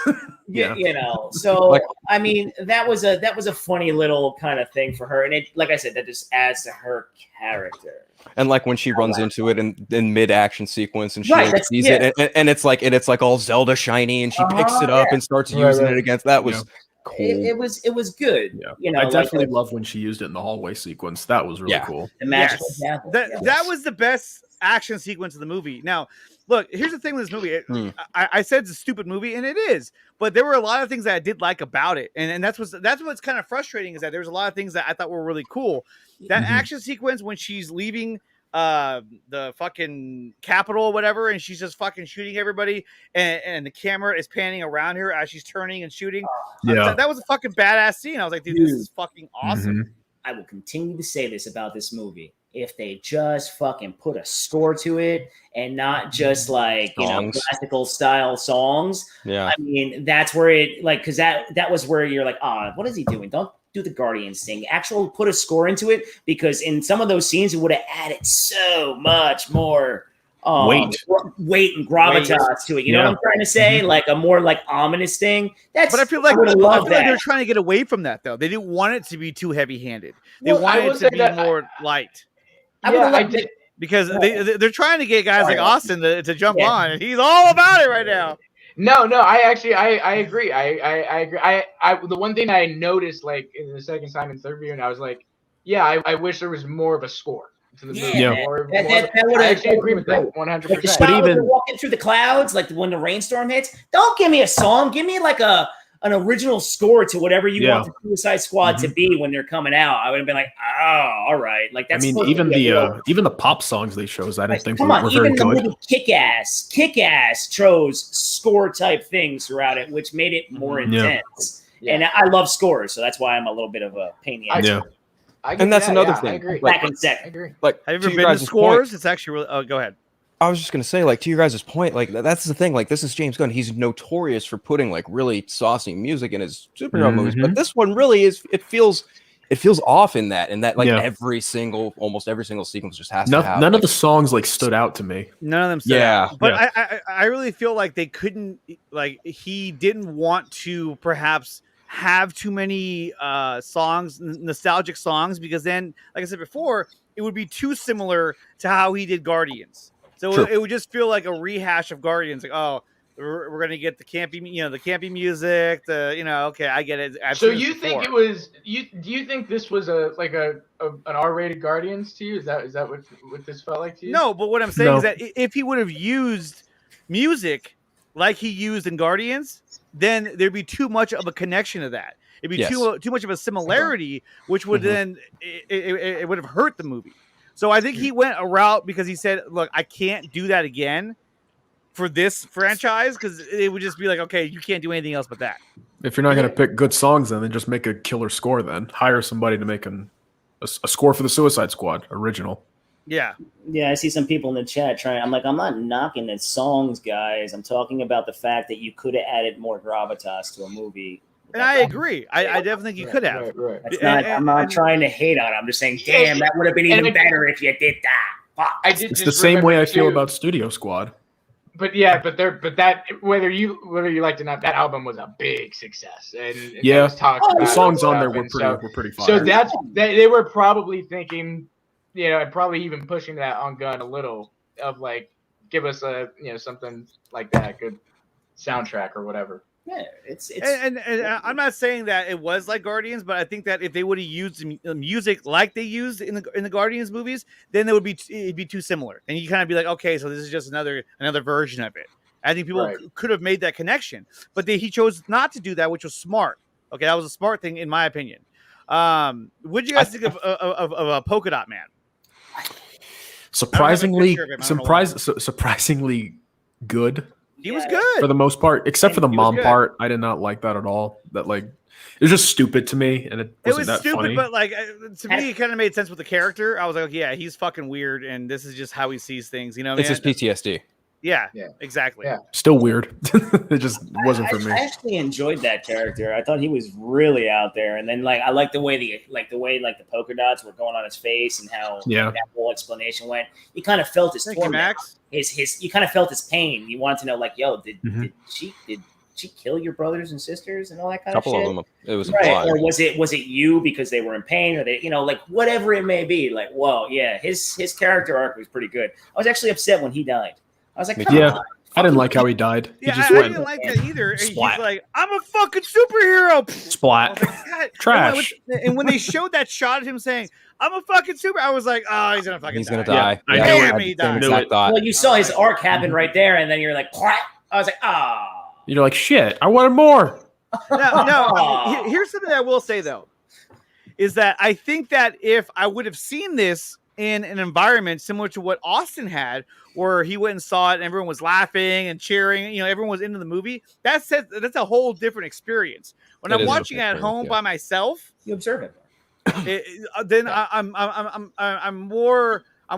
Yeah. Yeah. So Like- I mean, that was a funny little kind of thing for her, and it, like I said, that just adds to her character. And like when she runs into it in mid action sequence and she Right, like, that's- sees yeah. it and it's like all Zelda shiny and she picks it up and starts using it against that was cool. It was good. Yeah. You know, I definitely like love when she used it in the hallway sequence. That was really Yeah. cool. the magical Yes. javelin. That was the best action sequence of the movie. Now, look, here's the thing with this movie. I said it's a stupid movie, and it is. But there were a lot of things that I did like about it, and that's what's kind of frustrating is that there's a lot of things that I thought were really cool. That action sequence when she's leaving the fucking Capitol or whatever, and she's just fucking shooting everybody, and the camera is panning around her as she's turning and shooting. Yeah. That was a fucking badass scene. I was like, dude, this is fucking awesome. I will continue to say this about this movie. If they just fucking put a score to it and not just like, Songs. classical style songs, Yeah. I mean, that's where it, like, because that was where you're like, what is he doing? Don't do the Guardians thing. Actually put a score into it, because in some of those scenes, it would have added so much more weight and gravitas to it. You know what I'm trying to say? Like a more like ominous thing. But I feel like love that. they're trying to get away from that though. They didn't want it to be too heavy-handed. They Well, I wanted will it say to be that more light. I did. Because they're trying to get guys like Austin to jump Yeah. on, and he's all about it right now. No, I actually I agree. I agree. I the one thing I noticed like in the second time and third viewing, I was like, yeah, I wish there was more of a score to the movie. Yeah. I actually agree with that 100%. Like the shot when they're walking through the clouds, like when the rainstorm hits. Don't give me a song. Give me like an original score to whatever you want the Suicide Squad to be when they're coming out. I would have been like, oh, all right. Like that's. I mean, even the pop songs they chose, I didn't think come were on, very even the good. movie Kick-Ass chose score type things throughout it, which made it more intense. Yeah. And I love scores, so that's why I'm a little bit of a pain in the ass. Yeah. And that's another thing. I agree. Like, Back in second. I agree. like Have to you ever your been to guys' scores? point- It's actually really. Oh, go ahead. I was just gonna say, like, to your guys' point, like that's the thing. Like, this is James Gunn. He's notorious for putting like really saucy music in his superhero movies, but this one really is. It feels off in that, like almost every single sequence just has to have. None like, of the songs like stood out to me. None of them said Yeah. that. But I really feel like they couldn't, like, he didn't want to perhaps have too many songs, nostalgic songs, because then, like I said before, it would be too similar to how he did Guardians. So True. it would just feel like a rehash of Guardians. Like, oh, we're gonna get the campy, the campy music. Okay, I get it. I've So seen this you think before. it was you? Do you think this was an R-rated Guardians to you? Is that what this felt like to you? No, but what I'm saying No. is that if he would have used music like he used in Guardians, then there'd be too much of a connection to that. It'd be Yes. too much of a similarity, which would then it would have hurt the movie. So I think he went a route because he said, "Look, I can't do that again for this franchise because it would just be like, okay, you can't do anything else but that." If you're not going to pick good songs, then just make a killer score. Then hire somebody to make a score for the Suicide Squad original. Yeah, Yeah, I see some people in the chat trying. I'm like, I'm not knocking the songs, guys. I'm talking about the fact that you could have added more gravitas to a movie. and I agree. I definitely think you could have. Right. That's not, I'm not trying to hate on it. I'm just saying, damn, that would have been even better if you did that. Fuck. I did. It's just the same way I remember, feel too, about Studio Squad. But yeah, but that whether you liked it or not, that album was a big success, and Yeah. there was talk The about songs it and on there stuff, were pretty fire. So they were probably thinking, and probably even pushing that on Gunn a little of like, give us a something like that, good soundtrack or whatever. Yeah, it's and I'm not saying that it was like Guardians, but I think that if they would have used music like they used in the Guardians movies, then it'd be too similar, and you kind of be like, okay, so this is just another version of it. I think people could have made that connection, but he chose not to do that, which was smart. Okay, that was a smart thing in my opinion. What did you guys think of a Polka-dot Man? Surprisingly good. He was good for the most part, except for the mom part. I did not like that at all. That like it was just stupid to me, and it was that stupid. Funny. But like to me, it kind of made sense with the character. I was like, yeah, he's fucking weird, and this is just how he sees things. You know, it's his PTSD. Yeah, exactly. Yeah. Still weird. It just wasn't for me. I actually enjoyed that character. I thought he was really out there, and then like I liked the way the polka dots were going on his face and how that whole explanation went. You kind of felt his torment. Max. You kind of felt his pain. You wanted to know, like, yo, did she kill your brothers and sisters and all that kind of shit? Of them. It was right, or was it you because they were in pain, or they, like whatever it may be. Like, whoa, yeah, his character arc was pretty good. I was actually upset when he died. I was like, come on. I didn't like how he died. Yeah, he just I didn't like that either. Splat. He's like, I'm a fucking superhero. Splat. Like, Trash. And when they showed that shot of him saying, I'm a fucking super, I was like, oh, he's gonna die. I Damn, he died. Well, you saw his arc happen right there, and then you're like, what? I was like, ah. You're like, shit, I wanted more. No, here's something that I will say, though, is that I think that if I would have seen this in an environment similar to what Austin had, where he went and saw it and everyone was laughing and cheering, everyone was into the movie, that's a whole different experience. When I'm watching it at home by myself, you observe it. Then I'm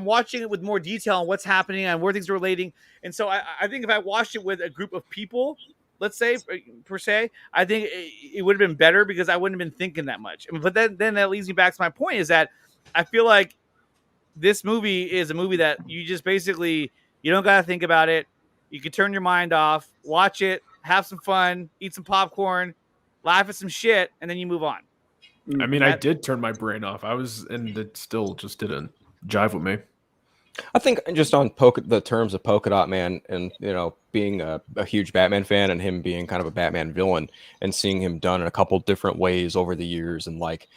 watching it with more detail on what's happening and where things are relating. And so I think if I watched it with a group of people, let's say per se, I think it would have been better because I wouldn't have been thinking that much. But then that leads me back to my point is that I feel like this movie is a movie that you just basically, you don't got to think about it. You can turn your mind off, watch it, have some fun, eat some popcorn, laugh at some shit, and then you move on. I mean, I did turn my brain off. And it still just didn't jive with me. I think just on the terms of Polka-dot Man and, being a huge Batman fan and him being kind of a Batman villain and seeing him done in a couple different ways over the years. And like,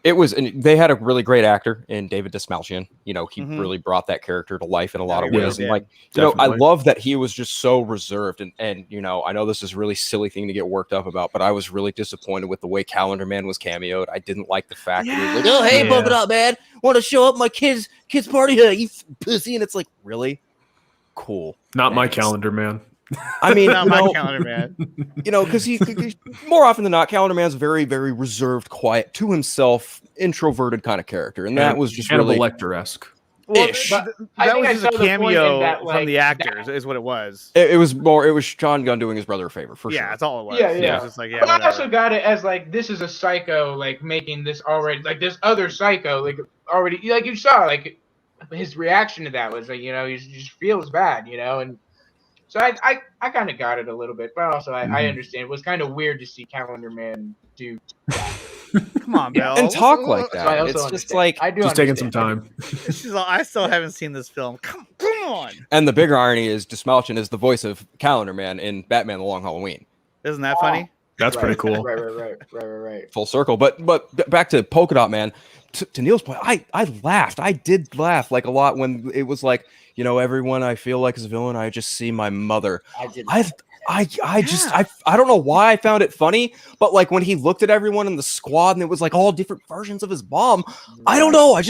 and they had a really great actor in David Dastmalchian. He really brought that character to life in a lot of ways. And like, I love that he was just so reserved. And I know this is a really silly thing to get worked up about, but I was really disappointed with the way Calendar Man was cameoed. I didn't like the fact that he was like, oh, hey, Polka-dot Man, want to show up my kids party? You pussy. And it's like, really? Cool. Not my Calendar Man. I mean, not my Calendar Man. Because he more often than not, Calendar Man's very, very reserved, quiet, to himself, introverted kind of character, and that was just really Lecter-esque. Well, that was just a cameo from the actors, is what it was. It was Sean Gunn doing his brother a favor, for sure. Yeah, that's all it was. Yeah. It was just like, but I also got it as like, this is a psycho, like making this already, like this other psycho, like already, like you saw, like his reaction to that was like, he just feels bad, and so I kind of got it a little bit, but also I understand. It was kind of weird to see Calendar Man do that. Come on, Bill. And talk like that. It's just like, just taking some time. I still haven't seen this film. Come on. And the bigger irony is Dastmalchian is the voice of Calendar Man in Batman: The Long Halloween. Isn't that funny? That's pretty cool. Right. Full circle. But back to Polka-dot Man. To Neil's point, I laughed. I did laugh like a lot when it was like, everyone I feel like is a villain. I just see my mother. I don't know why I found it funny, but like when he looked at everyone in the squad and it was like all different versions of his mom, I don't know. I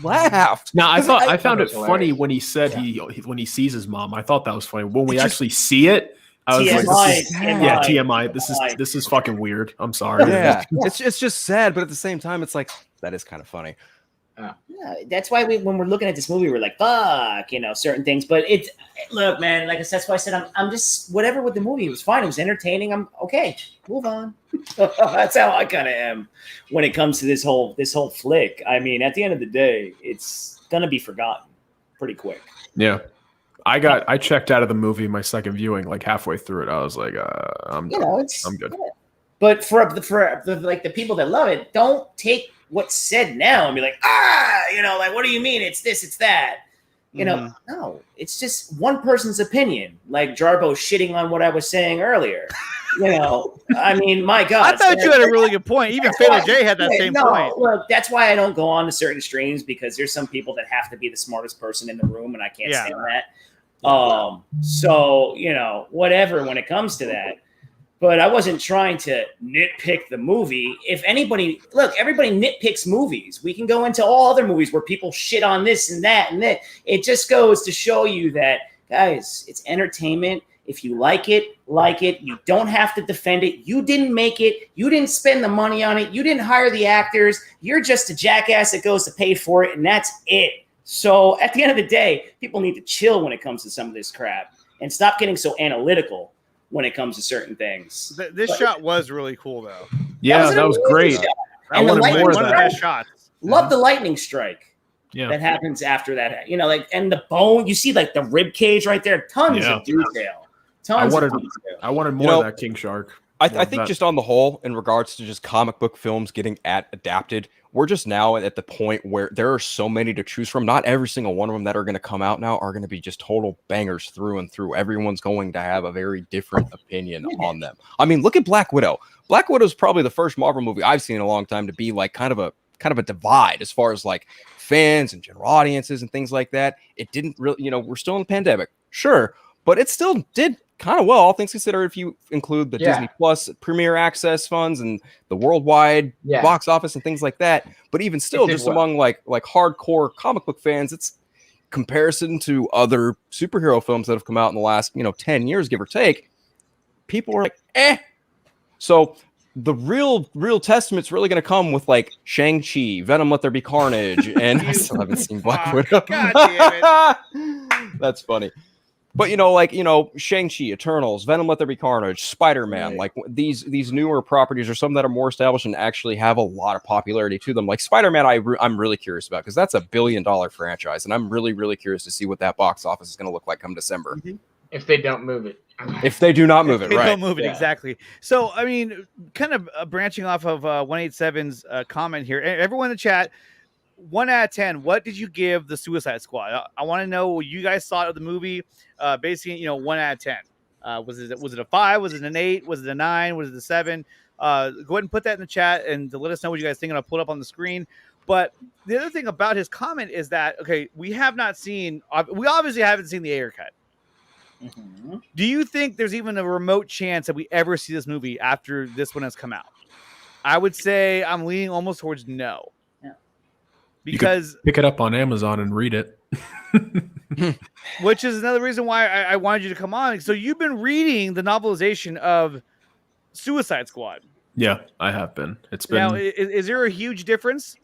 laughed. Now I found it funny when he said when he sees his mom. I thought that was funny. When we actually see it, I was like, TMI. This is fucking weird. I'm sorry. Yeah, it's just sad, but at the same time, it's like that is kind of funny. Yeah, that's why when we're looking at this movie, we're like, fuck, certain things. But look, man, like I said, that's why I said I'm just whatever with the movie. It was fine. It was entertaining. I'm okay. Move on. That's how I kind of am when it comes to this whole flick. I mean, at the end of the day, it's gonna be forgotten pretty quick. Yeah. I checked out of the movie my second viewing like halfway through it. I was like, I'm done. I'm good. Yeah. But for the people that love it, don't take what's said now and be like, like, what do you mean? It's this, it's that. No, it's just one person's opinion. Like Jarbo shitting on what I was saying earlier. I mean, my God. I thought you had a really good point. Even Fatal J had that same point. Look, that's why I don't go on to certain streams, because there's some people that have to be the smartest person in the room, and I can't stand that. So, whatever when it comes to that. But I wasn't trying to nitpick the movie. If anybody, look, everybody nitpicks movies. We can go into all other movies where people shit on this and that and that. It just goes to show you that, guys, it's entertainment. If you like it, like it. You don't have to defend it. You didn't make it. You didn't spend the money on it. You didn't hire the actors. You're just a jackass that goes to pay for it, and that's it. So at the end of the day, people need to chill when it comes to some of this crap and stop getting so analytical when it comes to certain things. This shot was really cool, though. Yeah, that was great. And the lightning one of the strike, best shots. love the lightning strike Yeah. that happens after that. And the bone, you see like the rib cage right there. Tons of detail. I wanted more of that King Shark. I think just on the whole, in regards to just comic book films getting adapted, we're just now at the point where there are so many to choose from. Not every single one of them that are going to come out now are going to be just total bangers through and through. Everyone's going to have a very different opinion on them. I mean, look at Black Widow. Black Widow is probably the first Marvel movie I've seen in a long time to be like kind of a divide as far as like fans and general audiences and things like that. It didn't really, we're still in the pandemic, sure, but it still did kind of well, all things considered, if you include the Disney Plus Premier Access funds and the worldwide box office and things like that. But even still, just among like hardcore comic book fans, it's comparison to other superhero films that have come out in the last 10 years, give or take. People are like, eh. So the real testament's really going to come with like Shang-Chi, Venom, Let There Be Carnage, and I still haven't seen Black Widow. God damn it. That's funny. But Shang-Chi, Eternals, Venom, Let There Be Carnage, Spider-Man, like these newer properties are some that are more established and actually have a lot of popularity to them. Like Spider-Man, I'm really curious about, because that's $1 billion franchise, and I'm really, really curious to see what that box office is going to look like come December. If they don't move it. If they do not move it, They right? don't move it, exactly. So, I mean, kind of branching off of 187's comment here, everyone in the chat, 1 out of 10, what did you give the Suicide Squad? I want to know what you guys thought of the movie. Basically, 1 out of 10. Was it a 5? Was it an 8? Was it a 9? Was it a 7? Go ahead and put that in the chat and to let us know what you guys think, and I'll pull it up on the screen. But the other thing about his comment is that, okay, we obviously haven't seen the Ayer cut. Mm-hmm. Do you think there's even a remote chance that we ever see this movie after this one has come out? I would say I'm leaning almost towards no. Because pick it up on Amazon and read it. Which is another reason why I wanted you to come on. So you've been reading the novelization of Suicide Squad. Yeah, I have been. It's been. Now, is there a huge difference?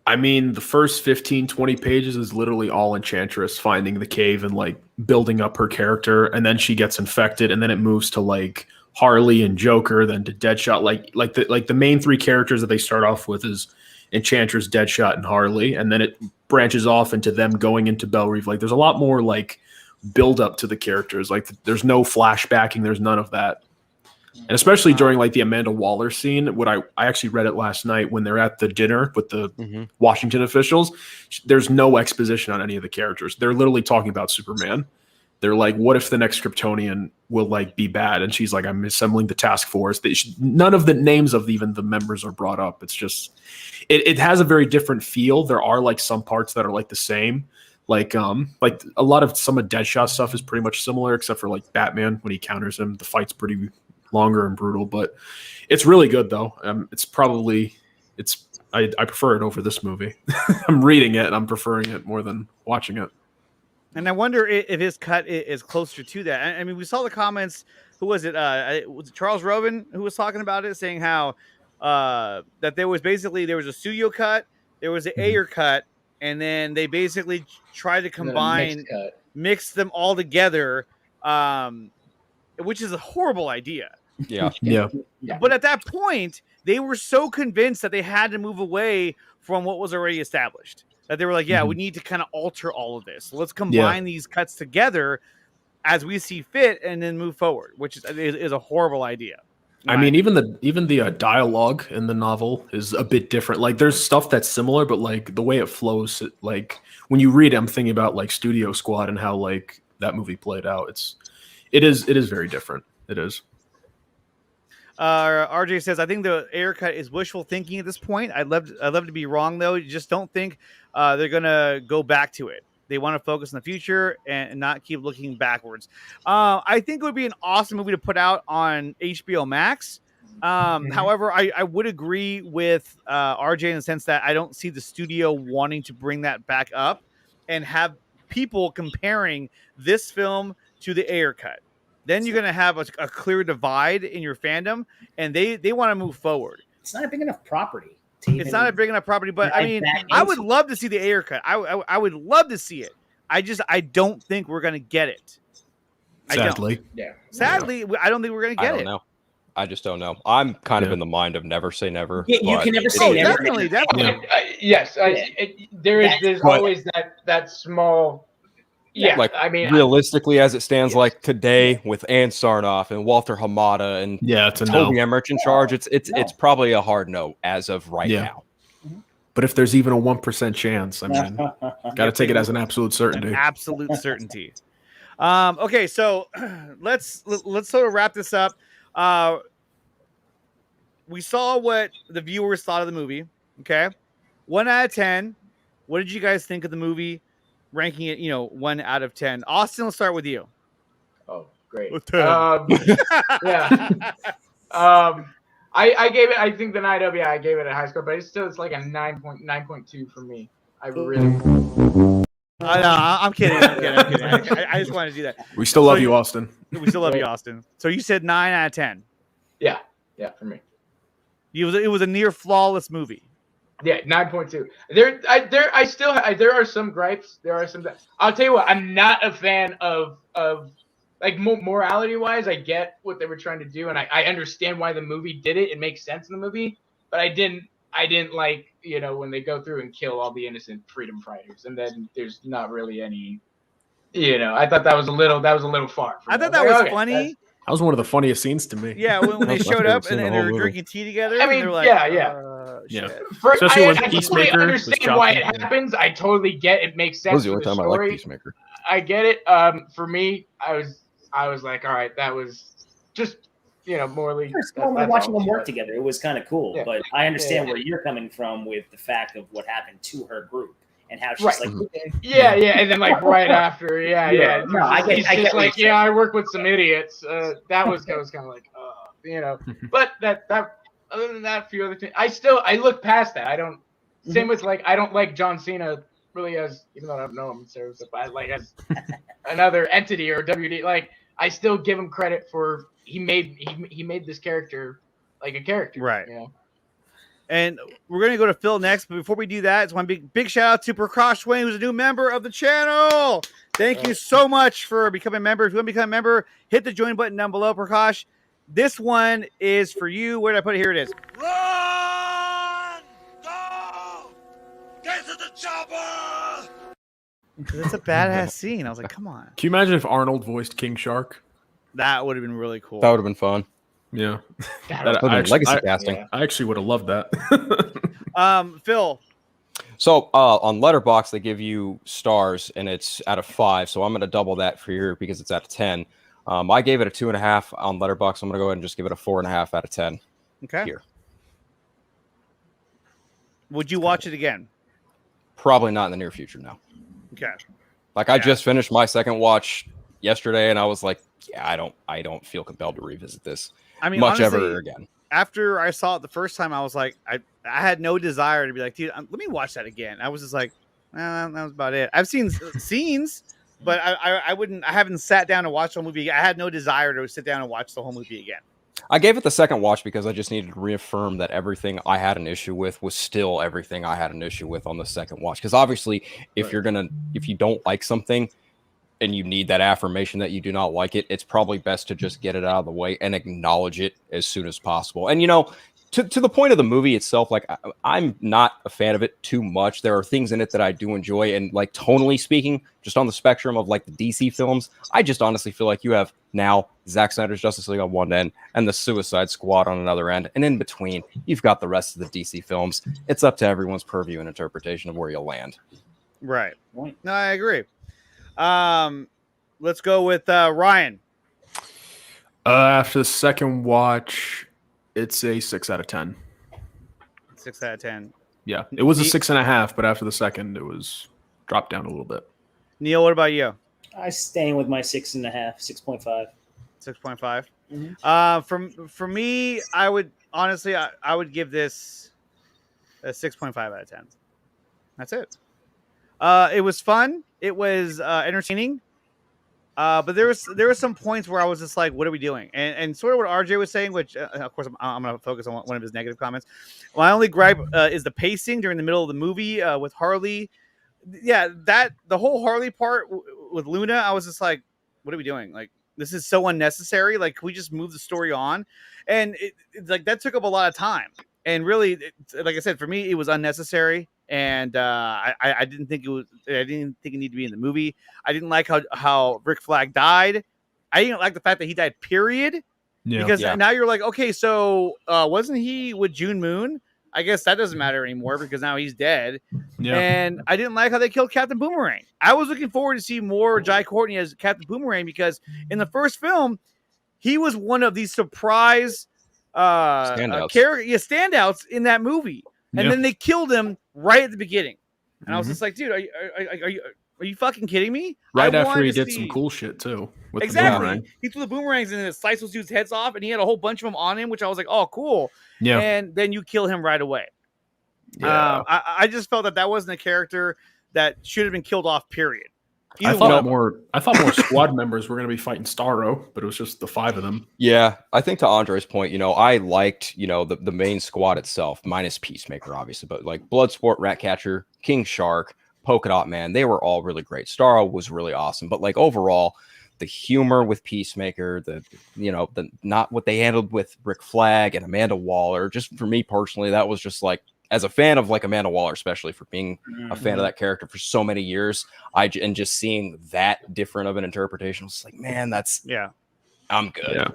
I mean, the first 15, 20 pages is literally all Enchantress finding the cave and like building up her character, and then she gets infected, and then it moves to like Harley and Joker, then to Deadshot. Like the main three characters that they start off with is Enchantress, Deadshot, and Harley, and then it branches off into them going into Belle Reve. Like there's a lot more like build up to the characters. Like there's no flashbacking, there's none of that. And especially during like the Amanda Waller scene, what I actually read it last night when they're at the dinner with the Washington officials, there's no exposition on any of the characters. They're literally talking about Superman. They're like, what if the next Kryptonian will like be bad? And she's like, I'm assembling the task force. None of the names of even the members are brought up. It's just, it has a very different feel. There are like some parts that are like the same. Like a lot of some of Deadshot stuff is pretty much similar, except for like Batman when he counters him. The fight's pretty longer and brutal, but it's really good though. I prefer it over this movie. I'm reading it and I'm preferring it more than watching it. And I wonder if his cut is closer to that. I mean, we saw the comments. Who was it? Was it Charles Roven who was talking about it, saying how that there was a studio cut, there was an Ayer cut, and then they basically tried to combine, mix them all together, which is a horrible idea. Yeah. But at that point, they were so convinced that they had to move away from what was already established. That they were like, we need to kind of alter all of this. Let's combine these cuts together as we see fit and then move forward, which is a horrible idea. I mean, even the dialogue in the novel is a bit different. Like there's stuff that's similar, but like the way it flows, like when you read it, I'm thinking about like Studio Squad and how like that movie played out. It is very different. It is. RJ says, I think the Ayer cut is wishful thinking at this point. I'd love to be wrong though. You just don't think they're gonna go back to it. They want to focus on the future and not keep looking backwards. I think it would be an awesome movie to put out on HBO Max. However, I would agree with RJ in the sense that I don't see the studio wanting to bring that back up and have people comparing this film to the Ayer cut. Then you're going to have a clear divide in your fandom, and they want to move forward. It's not a big enough property. It's not a big enough property, but I mean, I would love to see the Ayer cut. I would love to see it. I don't think we're going to get it. Sadly. Sadly, I don't think we're going to get it. Know. I just don't know. I'm kind of in the mind of never say never. Yeah, you can never say never. Definitely. Yes, there's always that small. Yeah, like I mean, realistically, as it stands, like today with Ann Sarnoff and Walter Hamada and it's a Toby no. Emmerich in charge, it's probably a hard no as of right now. But if there's even a 1% chance, I mean, got to take it as an absolute certainty. An absolute certainty. Okay, so let's sort of wrap this up. We saw what the viewers thought of the movie. Okay, 1 out of 10. What did you guys think of the movie? Ranking it, 1 out of 10. Austin, let's start with you. Oh, great. Yeah. I gave it. I think the night of I gave it a high score, but it's like a 9.2 for me. I really. I'm kidding. I just wanted to do that. We still love you, Austin. We still love you, Austin. So you said 9 out of 10. Yeah, for me. It was a near flawless movie. Yeah, 9.2. There are some gripes. I'll tell you what. I'm not a fan of like morality wise. I get what they were trying to do, and I understand why the movie did it. It makes sense in the movie, but I didn't like when they go through and kill all the innocent freedom fighters, and then there's not really any. I thought that was a little far. I thought that was funny. That was one of the funniest scenes to me. Yeah, when they showed up and they were drinking tea together. I mean, they were like, Especially when I Peacemaker totally understand why it happens. I totally get it. Makes sense. That was the only time I liked Peacemaker. I get it. For me, I was like, all right, that was just morally. Watching them work together, it was kind of cool. Yeah. But I understand where you're coming from with the fact of what happened to her group. And how she's like, and then like right after, No, I get like, I work with some idiots. That was kind of like, but that other than that, a few other things. I look past that. I don't. Same with like, I don't like John Cena really as, even though I don't know him, but like as another entity or WD. Like, I still give him credit for he made this character like a character, right? And we're going to go to Phil next. But before we do that, it's one big shout out to Prakash Wayne, who's a new member of the channel. Thank you so much for becoming a member. If you want to become a member, hit the join button down below, Prakash. This one is for you. Where did I put it? Here it is. Run! Go! Get to the chopper! That's a badass scene. I was like, come on. Can you imagine if Arnold voiced King Shark? That would have been really cool. That would have been fun. Yeah. Legacy casting. I actually would have loved that. Phil. So on Letterboxd, they give you stars, and it's out of 5. So I'm going to double that for here because it's out of 10. I gave it a 2.5 on Letterboxd. I'm going to go ahead and just give it a 4.5 out of 10. Okay. Here. Would you watch it again? Probably not in the near future, no. Okay. Like I just finished my second watch yesterday, and I was like, I don't feel compelled to revisit this. I mean, much honestly, ever again. After I saw it the first time, I was like, I had no desire to be like, dude, let me watch that again. I was just like, that was about it. I've seen scenes, but I haven't sat down to watch the whole movie. I had no desire to sit down and watch the whole movie again. I gave it the second watch because I just needed to reaffirm that everything I had an issue with was still everything I had an issue with on the second watch. Because obviously, if you don't like something, and you need that affirmation that you do not like it, it's probably best to just get it out of the way and acknowledge it as soon as possible. And, to the point of the movie itself, like I'm not a fan of it too much. There are things in it that I do enjoy. And like tonally speaking, just on the spectrum of like the DC films, I just honestly feel like you have now Zack Snyder's Justice League on one end and the Suicide Squad on another end. And in between, you've got the rest of the DC films. It's up to everyone's purview and interpretation of where you'll land. Right. No, I agree. Let's go with Ryan. After the second watch, It's a 6 out of 10. 6 out of 10. Yeah, it was a 6.5, but after the second, it was dropped down a little bit. Neil, what about you? I staying with my 6.5, 6.5. 6.5. Mhm. For me, I would honestly, I would give this a 6.5 out of 10. That's it. It was fun. It was entertaining. But there was some points where I was just like, what are we doing? And sort of what RJ was saying, which of course I'm going to focus on one of his negative comments. My only gripe is the pacing during the middle of the movie with Harley. Yeah, that the whole Harley part with Luna, I was just like, what are we doing? Like, this is so unnecessary. Like, can we just move the story on? And it's like that took up a lot of time. And really, like I said, for me, it was unnecessary. And I didn't think it was. I didn't think it needed to be in the movie. I didn't like how Rick Flag died. I didn't like the fact that he died. Period. Yeah. Because now you're like, okay, so wasn't he with June Moon? I guess that doesn't matter anymore because now he's dead. Yeah. And I didn't like how they killed Captain Boomerang. I was looking forward to see more Jai Courtney as Captain Boomerang because in the first film, he was one of these surprise standouts in that movie. And then they killed him right at the beginning. And I was just like, dude, are you fucking kidding me? Right after he did some cool shit too. With exactly. The boomerang. He threw the boomerangs and it sliced those dudes' heads off, and he had a whole bunch of them on him, which I was like, oh, cool. Yeah. And then you kill him right away. Yeah. I just felt that wasn't a character that should have been killed off, period. I thought more squad members were going to be fighting Starro, but it was just the 5 of them. Yeah, I think to Andre's point, I liked, the main squad itself, minus Peacemaker, obviously, but like Bloodsport, Ratcatcher, King Shark, Polka-dot Man, they were all really great. Starro was really awesome, but like overall, the humor with Peacemaker, the not what they handled with Rick Flag and Amanda Waller, just for me personally, that was just like, as a fan of like Amanda Waller, especially for being a fan of that character for so many years, and just seeing that different of an interpretation, was like, man, I'm good.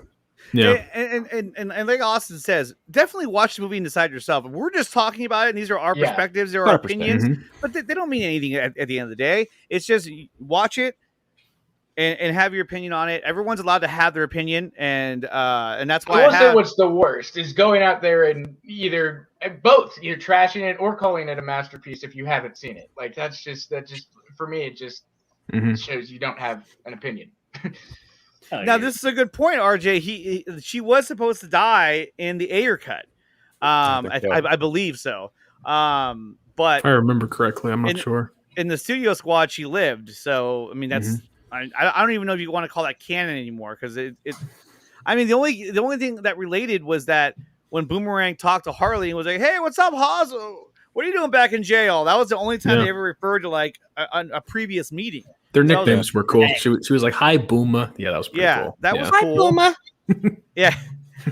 Yeah. And like Austin says, definitely watch the movie and decide yourself. We're just talking about it, and these are our perspectives, they're our opinions, but they don't mean anything at the end of the day. It's just watch it and have your opinion on it. Everyone's allowed to have their opinion, and that's why. What's the worst is going out there and either trashing it or calling it a masterpiece if you haven't seen it. Like that just for me, it just shows you don't have an opinion. Now this is a good point, RJ. She was supposed to die in the Ayer cut. I believe so. But I remember correctly. I'm not sure. In the studio squad, she lived. So I mean, that's. I don't even know if you want to call that canon anymore because I mean, the only thing that related was that when Boomerang talked to Harley and was like, "Hey, what's up, Haas? What are you doing back in jail?" That was the only time they ever referred to like a previous meeting. Their nicknames were cool. She was like, "Hi, Booma." Yeah, that was pretty cool. That was cool. Hi, Booma. Yeah,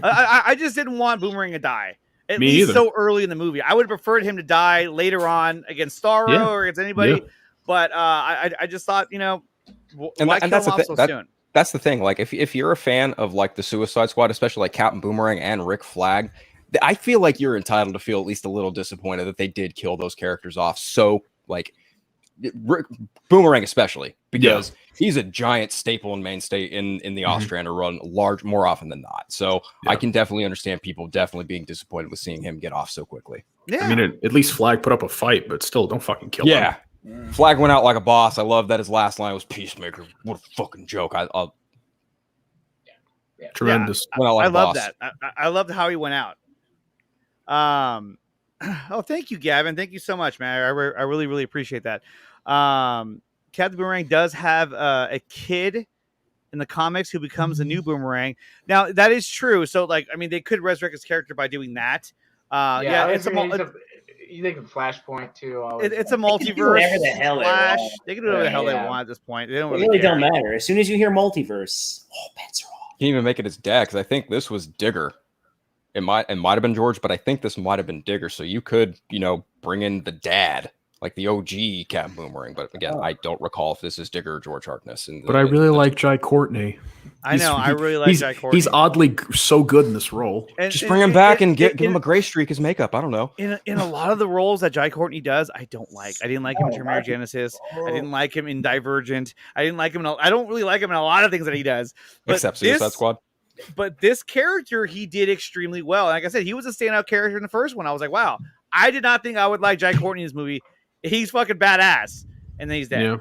I just didn't want Boomerang to die. At least so early in the movie. I would have preferred him to die later on against Starro or against anybody. Yeah. But I just thought, and that's the thing. Like, if you're a fan of like the Suicide Squad, especially like Captain Boomerang and Rick Flag, I feel like you're entitled to feel at least a little disappointed that they did kill those characters off. So like Boomerang, especially because he's a giant staple and mainstay in the Ostrander run more often than not. So I can definitely understand people definitely being disappointed with seeing him get off so quickly. Yeah. I mean, at least Flag put up a fight, but still, don't fucking kill him. Flag went out like a boss. I love that his last line was Peacemaker. What a fucking joke. Tremendous. I love that. I loved how he went out. Oh, thank you, Gavin. Thank you so much, man. I really, really appreciate that. Captain Boomerang does have a kid in the comics who becomes a new Boomerang. Now, that is true. So, like, I mean, they could resurrect his character by doing that. You think of Flashpoint too? It's a multiverse. Whatever the hell they can do whatever the hell they want at this point. They don't really don't matter. As soon as you hear multiverse, all bets are off. Can't even make it his dad because I think this was Digger. It might have been George, but I think this might have been Digger. So you could, bring in the dad, like the OG Captain Boomerang. But again, I don't recall if this is Digger or George Harkness. But I really like Jai Courtney. I really like Jai Courtney. He's oddly so good in this role. Just bring him back and give him a gray streak as makeup. I don't know. In a lot of the roles that Jai Courtney does, I don't like. I didn't like him in Terminator Genesis. I didn't like him in Divergent. I didn't like him. I don't really like him in a lot of things that he does. Except Suicide Squad. But this character he did extremely well. Like I said, he was a standout character in the first one. I was like, wow, I did not think I would like Jai Courtney in this movie. He's fucking badass, and then he's dead. Yeah.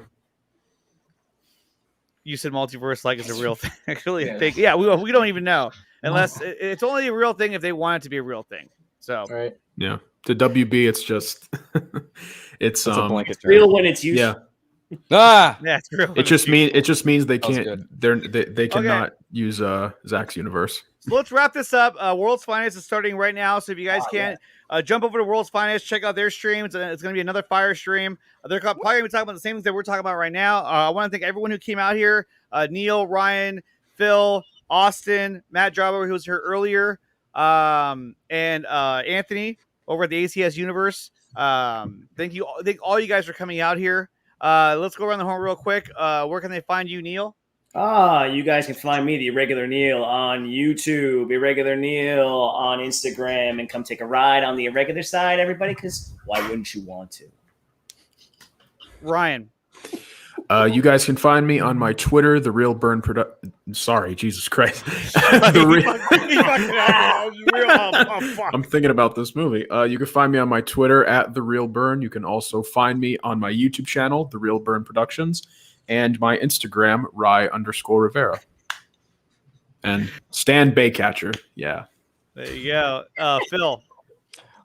You said multiverse like it's a real thing. Actually, yeah, we don't even know unless it's only a real thing if they want it to be a real thing. So yeah, to WB, it's just it's a blanket term. Real when it's used. Yeah. Yeah, it's real. It just means they can't. good. They cannot use Zach's universe. So let's wrap this up. World's Finest is starting right now. So if you guys can't jump over to World's Finest, check out their stream. It's going to be another fire stream. They're probably going to be talking about the same things that we're talking about right now. I want to thank everyone who came out here. Neil, Ryan, Phil, Austin, Matt Jarbo, who was here earlier, and Anthony over at the ACS Universe. Thank you. Thank all you guys for coming out here. Let's go around the horn real quick. Where can they find you, Neil? You guys can find me, the Irregular Neil, on YouTube, Irregular Neil on Instagram, and come take a ride on the irregular side, everybody, because why wouldn't you want to? Ryan. You guys can find me on my Twitter, The Real Burn Sorry, Jesus Christ. I'm thinking about this movie. You can find me on my Twitter at The Real Burn. You can also find me on my YouTube channel, The Real Burn Productions, and my Instagram, Rye_Rivera. And Stan Baycatcher. Yeah. There you go. Phil.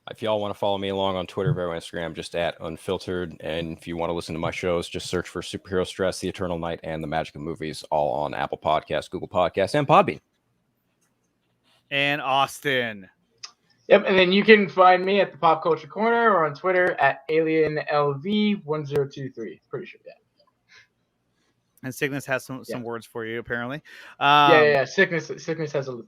If y'all want to follow me along on Twitter, Vero, Instagram, just at Unfiltered. And if you want to listen to my shows, just search for Superhero Stress, The Eternal Night, and The Magic of Movies, all on Apple Podcasts, Google Podcasts, and Podbean. And Austin. Yep, and then you can find me at the Pop Culture Corner or on Twitter at AlienLV1023. Pretty sure, yeah. And Cygnus has some words for you, apparently. Yeah. Cygnus has a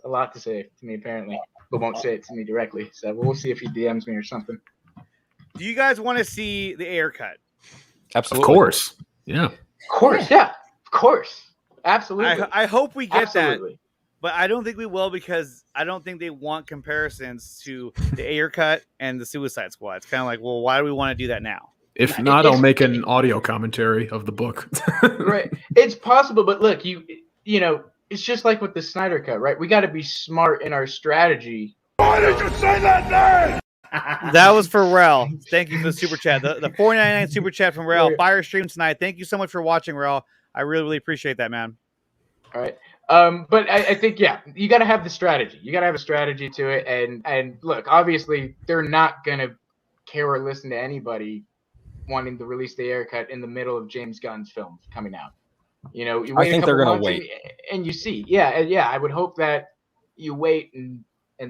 lot to say to me, apparently, but won't say it to me directly. So we'll see if he DMs me or something. Do you guys want to see the Ayer cut? Absolutely. Of course. Yeah. Of course. Yeah. Of course. Absolutely. I hope we get Absolutely. that. But I don't think we will because I don't think they want comparisons to the Ayer cut and the Suicide Squad. It's kind of like, well, why do we want to do that now? If not, I'll make an audio commentary of the book. Right. It's possible, but look, you know, it's just like with the Snyder Cut, right? We got to be smart in our strategy. Why did you say that name? That was for Rel. Thank you for the super chat. The $4.99 super chat from Rel. Fire stream tonight. Thank you so much for watching, Rel. I really, really appreciate that, man. All right. But I think, yeah, you got to have the strategy. You got to have a strategy to it. And look, obviously, they're not going to care or listen to anybody wanting to release the Ayer cut in the middle of James Gunn's film coming out. You know, you wait I think they're going to wait. And you see. Yeah. I would hope that you wait and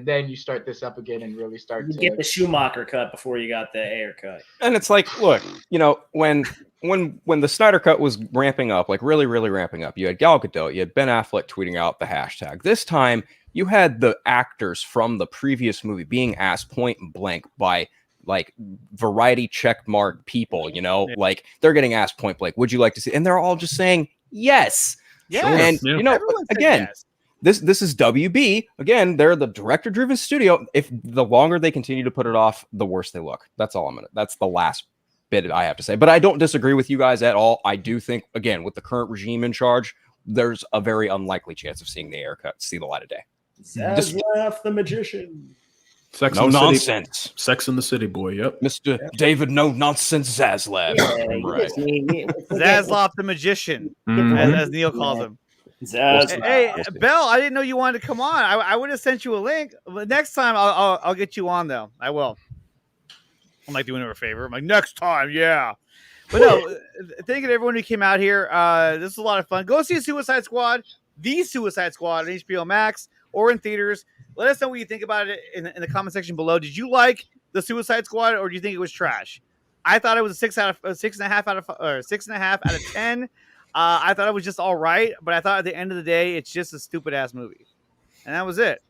then you start this up again and really start to get the Schumacher cut before you got the Ayer cut. And it's like, look, you know, when the Snyder Cut was ramping up, like really, really ramping up, you had Gal Gadot, you had Ben Affleck tweeting out the hashtag. This time, you had the actors from the previous movie being asked point blank by like variety checkmark people, you know, like they're getting asked point blank, would you like to see? And they're all just saying yes. Yeah. And you know, again, this is WB. Again, they're the director-driven studio. If the longer they continue to put it off, the worse they look. That's all that's the last bit I have to say. But I don't disagree with you guys at all. I do think, again, with the current regime in charge, there's a very unlikely chance of seeing the Ayer cut see the light of day. Zaslav the magician. Sex no in the nonsense. City. Sex in the City, boy. Yep. Mr. David, no nonsense Zaslav. Right. Zaslav the magician, as Neil calls him. Hey, Bell, I didn't know you wanted to come on. I would have sent you a link. But next time, I'll get you on, though. I will. I'm like doing her a favor. I'm like, next time, yeah. But no, thank you to everyone who came out here. This is a lot of fun. Go see Suicide Squad, The Suicide Squad on HBO Max or in theaters. Let us know what you think about it in the comment section below. Did you like the Suicide Squad, or do you think it was trash? I thought it was a 6.5 out of 10. I thought it was just all right, but I thought at the end of the day, it's just a stupid ass movie, and that was it.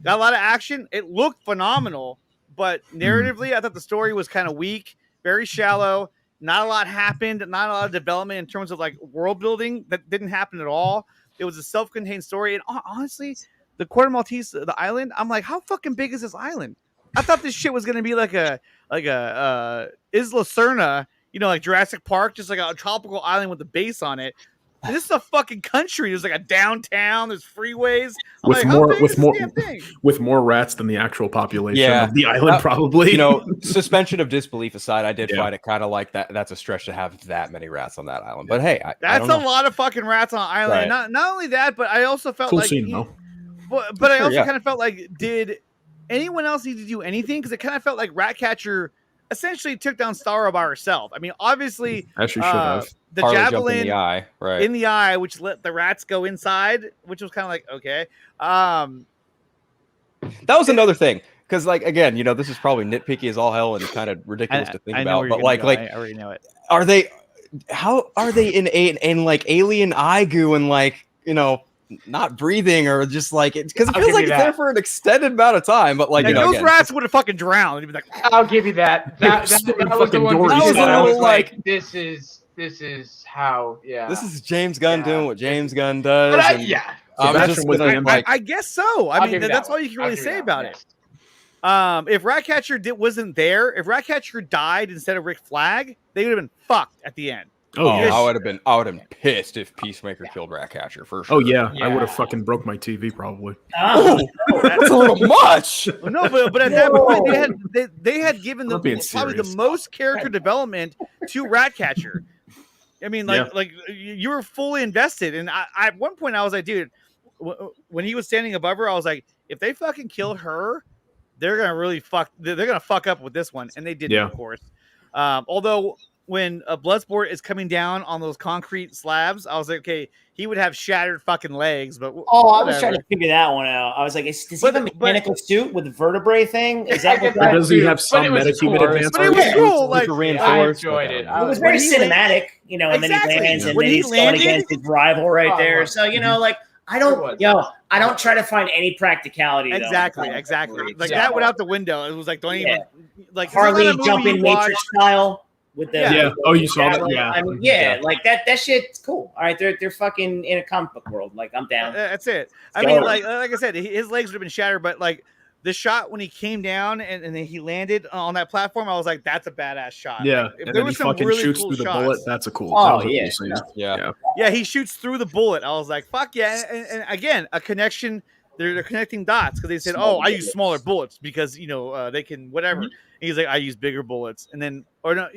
Got a lot of action. It looked phenomenal, but narratively, I thought the story was kind of weak, very shallow. Not a lot happened. Not a lot of development in terms of like world building. That didn't happen at all. It was a self-contained story, and honestly, the Corte Maltese, the island, I'm like, how fucking big is this island? I thought this shit was gonna be like a Isla Serna, you know, like Jurassic Park, just like a tropical island with a base on it. this is a fucking country. There's like a downtown. There's freeways. I'm with like, more how big is this damn thing? with more rats than the actual population Yeah. of the island, probably. You know, suspension of disbelief aside, I did Yeah. find it kind of like that. That's a stretch to have that many rats on that island. But hey, I That's don't a know. lot of fucking rats on an island. Right. Not only that, but I also felt Cool like, scene, though. but I Sure, also yeah. kind of felt like, did anyone else need to do anything? Because it kind of felt like Ratcatcher essentially took down Starro by herself. I mean, obviously, As she should have. the Harley jumped javelin in the eye, right? in the eye, which let the rats go inside, which was kind of like, okay. That was another thing. Because, like, again, you know, this is probably nitpicky as all hell and kind of ridiculous to think I know about. where But you're like, gonna go. I already know it. are they? How are they in like alien eye goo and like, you know, not breathing or just like it? Because it I'll feels give like you it's there that. for an extended amount of time. But like, Like, you know, those again, rats would have fucking drowned. They'd be like, I'll give you that. That was Spinning the one fucking thing doors. That was a I was little, like, like- this is how, yeah. this is James Gunn Yeah. doing what James Gunn does. But and yeah. I'm Sebastian just was gonna, in, like, I guess so. I I'll mean, give you that's that all one. you can I'll really give you say that about one, it. If Ratcatcher wasn't there, if Ratcatcher died instead of Rick Flag, they would have been fucked at the end. Oh, oh, yeah. I would have been pissed if Peacemaker killed Ratcatcher for sure. Oh, yeah. I would have Yeah. fucking broke my TV, probably. That's a little much. No, but at that point, they had given I'm being probably the serious. most character development to Ratcatcher. I mean, like you were fully invested, and I at one point I was like, dude, when he was standing above her, I was like, if they fucking kill her, they're gonna really fuck. They're gonna fuck up with this one, and they didn't, Yeah. of course. Although when a Bloodsport is coming down on those concrete slabs, I was like, okay, he would have shattered fucking legs, but Oh, I was whatever. trying to figure that one out. I was like, does he But- have a mechanical suit with a vertebrae thing? Is I that get what Or that does he too, have but some it was metahuman cool. advancements? But it was Yeah. cool. Like, Super I reinforced. enjoyed it. It was when very he cinematic, you know, and Exactly. then he lands and When then he he's going landed- against his rival right Oh, there. right. So, you know, like, I don't try to find any practicality. though. exactly. Like Yeah. that went out the window. It was like, don't even like Harley there's a lot of jumping movie you watch- Matrix style with the Yeah. Yeah. Oh, you saw that? javelin. Yeah. I mean, yeah, like that shit's cool. All right, they're fucking in a comic book world. Like, I'm down. That's it. I Let's mean, go. like I said, his legs would have been shattered, but like the shot when he came down and then he landed on that platform, I was like, that's a badass shot. Yeah. Like, if And there then was he some fucking really shoots cool through the shots. bullet. That's a cool. Oh, that was a yeah. cool scene. Yeah. Yeah, he shoots through the bullet. I was like, fuck yeah. And again, a connection. They're connecting dots because they said, Smaller oh, I use bullets. smaller bullets because, you know, they can whatever. And he's like, I use bigger bullets. And then, or no,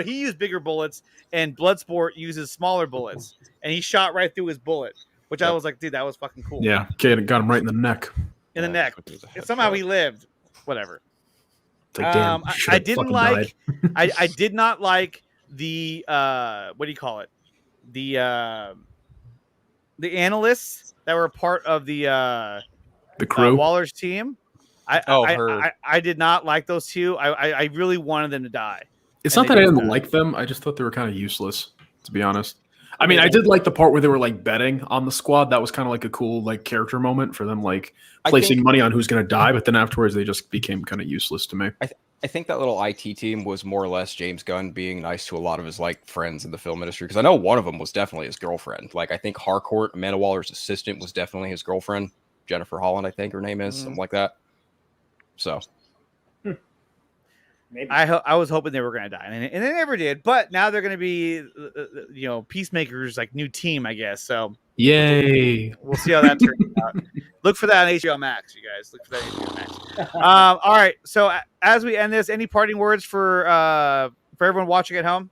he used bigger bullets and Bloodsport uses smaller bullets. And he shot right through his bullet, which I was like, dude, that was fucking cool. Yeah. Kid got him right in the neck. In the neck. Somehow he lived. Whatever. It's like, damn, I didn't like, I did not like the, what do you call it? The analysts that were part of the crew. Waller's team. I did not like those two. I really wanted them to die. It's and not they that I didn't didn't die. like them. I just thought they were kind of useless, to be honest. I mean, I did like the part where they were like betting on the squad. That was kind of like a cool like character moment for them, like placing money on who's going to die. But then afterwards, they just became kind of useless to me. I think that little IT team was more or less James Gunn being nice to a lot of his like friends in the film industry. Because I know one of them was definitely his girlfriend. Like I think Harcourt, Amanda Waller's assistant, was definitely his girlfriend. Jennifer Holland, I think her name is, something like that. So Maybe. I was hoping they were going to die, and they never did. But now they're going to be, you know, Peacemaker's like new team, I guess. So Yay! we'll see how that turns out. Look for that on HBO Max, you guys. Look for that on HBO Max. All right. So as we end this, any parting words for everyone watching at home?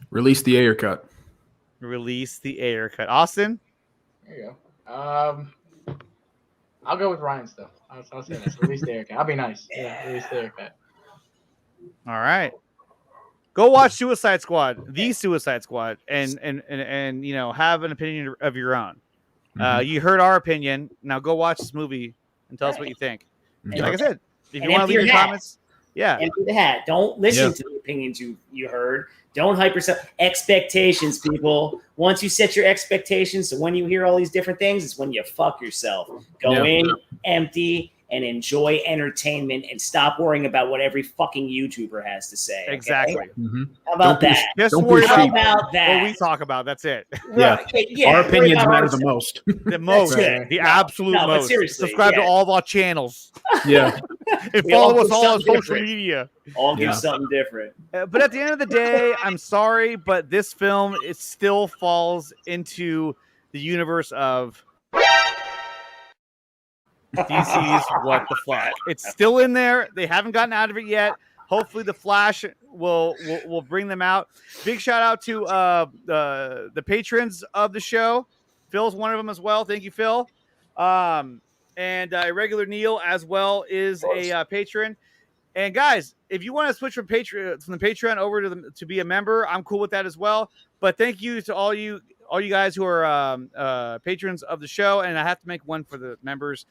Release the Ayer cut. Release the Ayer cut. Austin? There you go. I'll go with Ryan's though. I'll say this. Release the haircut. I'll be nice. Yeah, release the haircut. All right. Go watch Suicide Squad, the Suicide Squad, and you know, have an opinion of your own. You heard our opinion. Now go watch this movie and tell us what you think. And Like I said, if you and want to empty leave your your hat. comments, yeah. Empty the hat. Don't listen to the opinions you heard. Don't hype yourself. Expectations, people. Once you set your expectations, so when you hear all these different things, it's when you fuck yourself. Go in empty and enjoy entertainment and stop worrying about what every fucking YouTuber has to say. Okay? Exactly. How about Don't be- that? Just Don't worry be How sheep. about that? what we talk about. That's it. Yeah. Yeah, Our worry opinions about matter ourselves. the most. The most, it. the No, absolute no, but most. seriously, Subscribe to yeah. all of our channels. Yeah. And We all follow us do all on something social different. media. All give Yeah. something different. But at the end of the day, I'm sorry, but this film, it still falls into the universe of DC's What the Fuck. It's still in there. They haven't gotten out of it yet. Hopefully, the Flash will bring them out. Big shout out to the patrons of the show. Phil's one of them as well. Thank you, Phil. And Irregular Neil as well is a patron. And guys, if you want to switch from the Patreon over to be a member, I'm cool with that as well. But thank you to all you guys who are patrons of the show, and I have to make one for the members: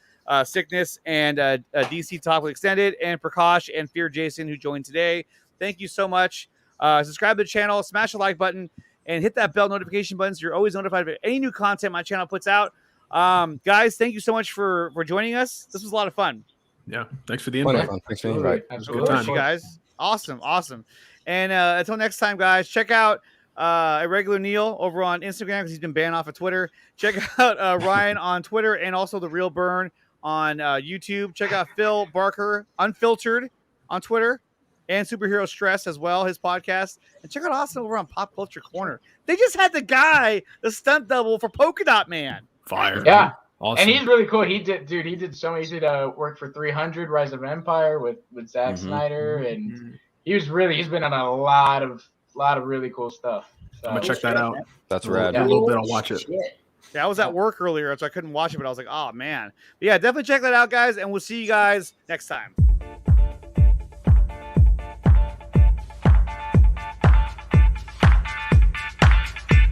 Sickness and DC Talk with Extended, and Prakash and Fear Jason who joined today. Thank you so much. Subscribe to the channel, smash the like button, and hit that bell notification button so you're always notified of any new content my channel puts out. Guys, thank you so much for joining us. This was a lot of fun. Yeah, thanks for the Plenty invite. of fun. Thanks for the invite. Absolutely. Good Of time. course, you guys. Awesome. And until next time, guys, check out Irregular Neil over on Instagram because he's been banned off of Twitter. Check out Ryan on Twitter and also The Real Burn on YouTube. Check out Phil Barker Unfiltered on Twitter and Superhero Stress as well, his podcast. And check out Austin over on Pop Culture Corner. They just had the stunt double for Polka-dot Man. Fire. Yeah. Awesome. And he's really cool. He did work for 300 Rise of Empire with Zack Snyder, and he's been on a lot of really cool stuff. So, I'm gonna check that out. That's rad. In a little bit, I'll watch it. Yeah, I was at work earlier, so I couldn't watch it, but I was like, oh man. But yeah, definitely check that out, guys, and we'll see you guys next time.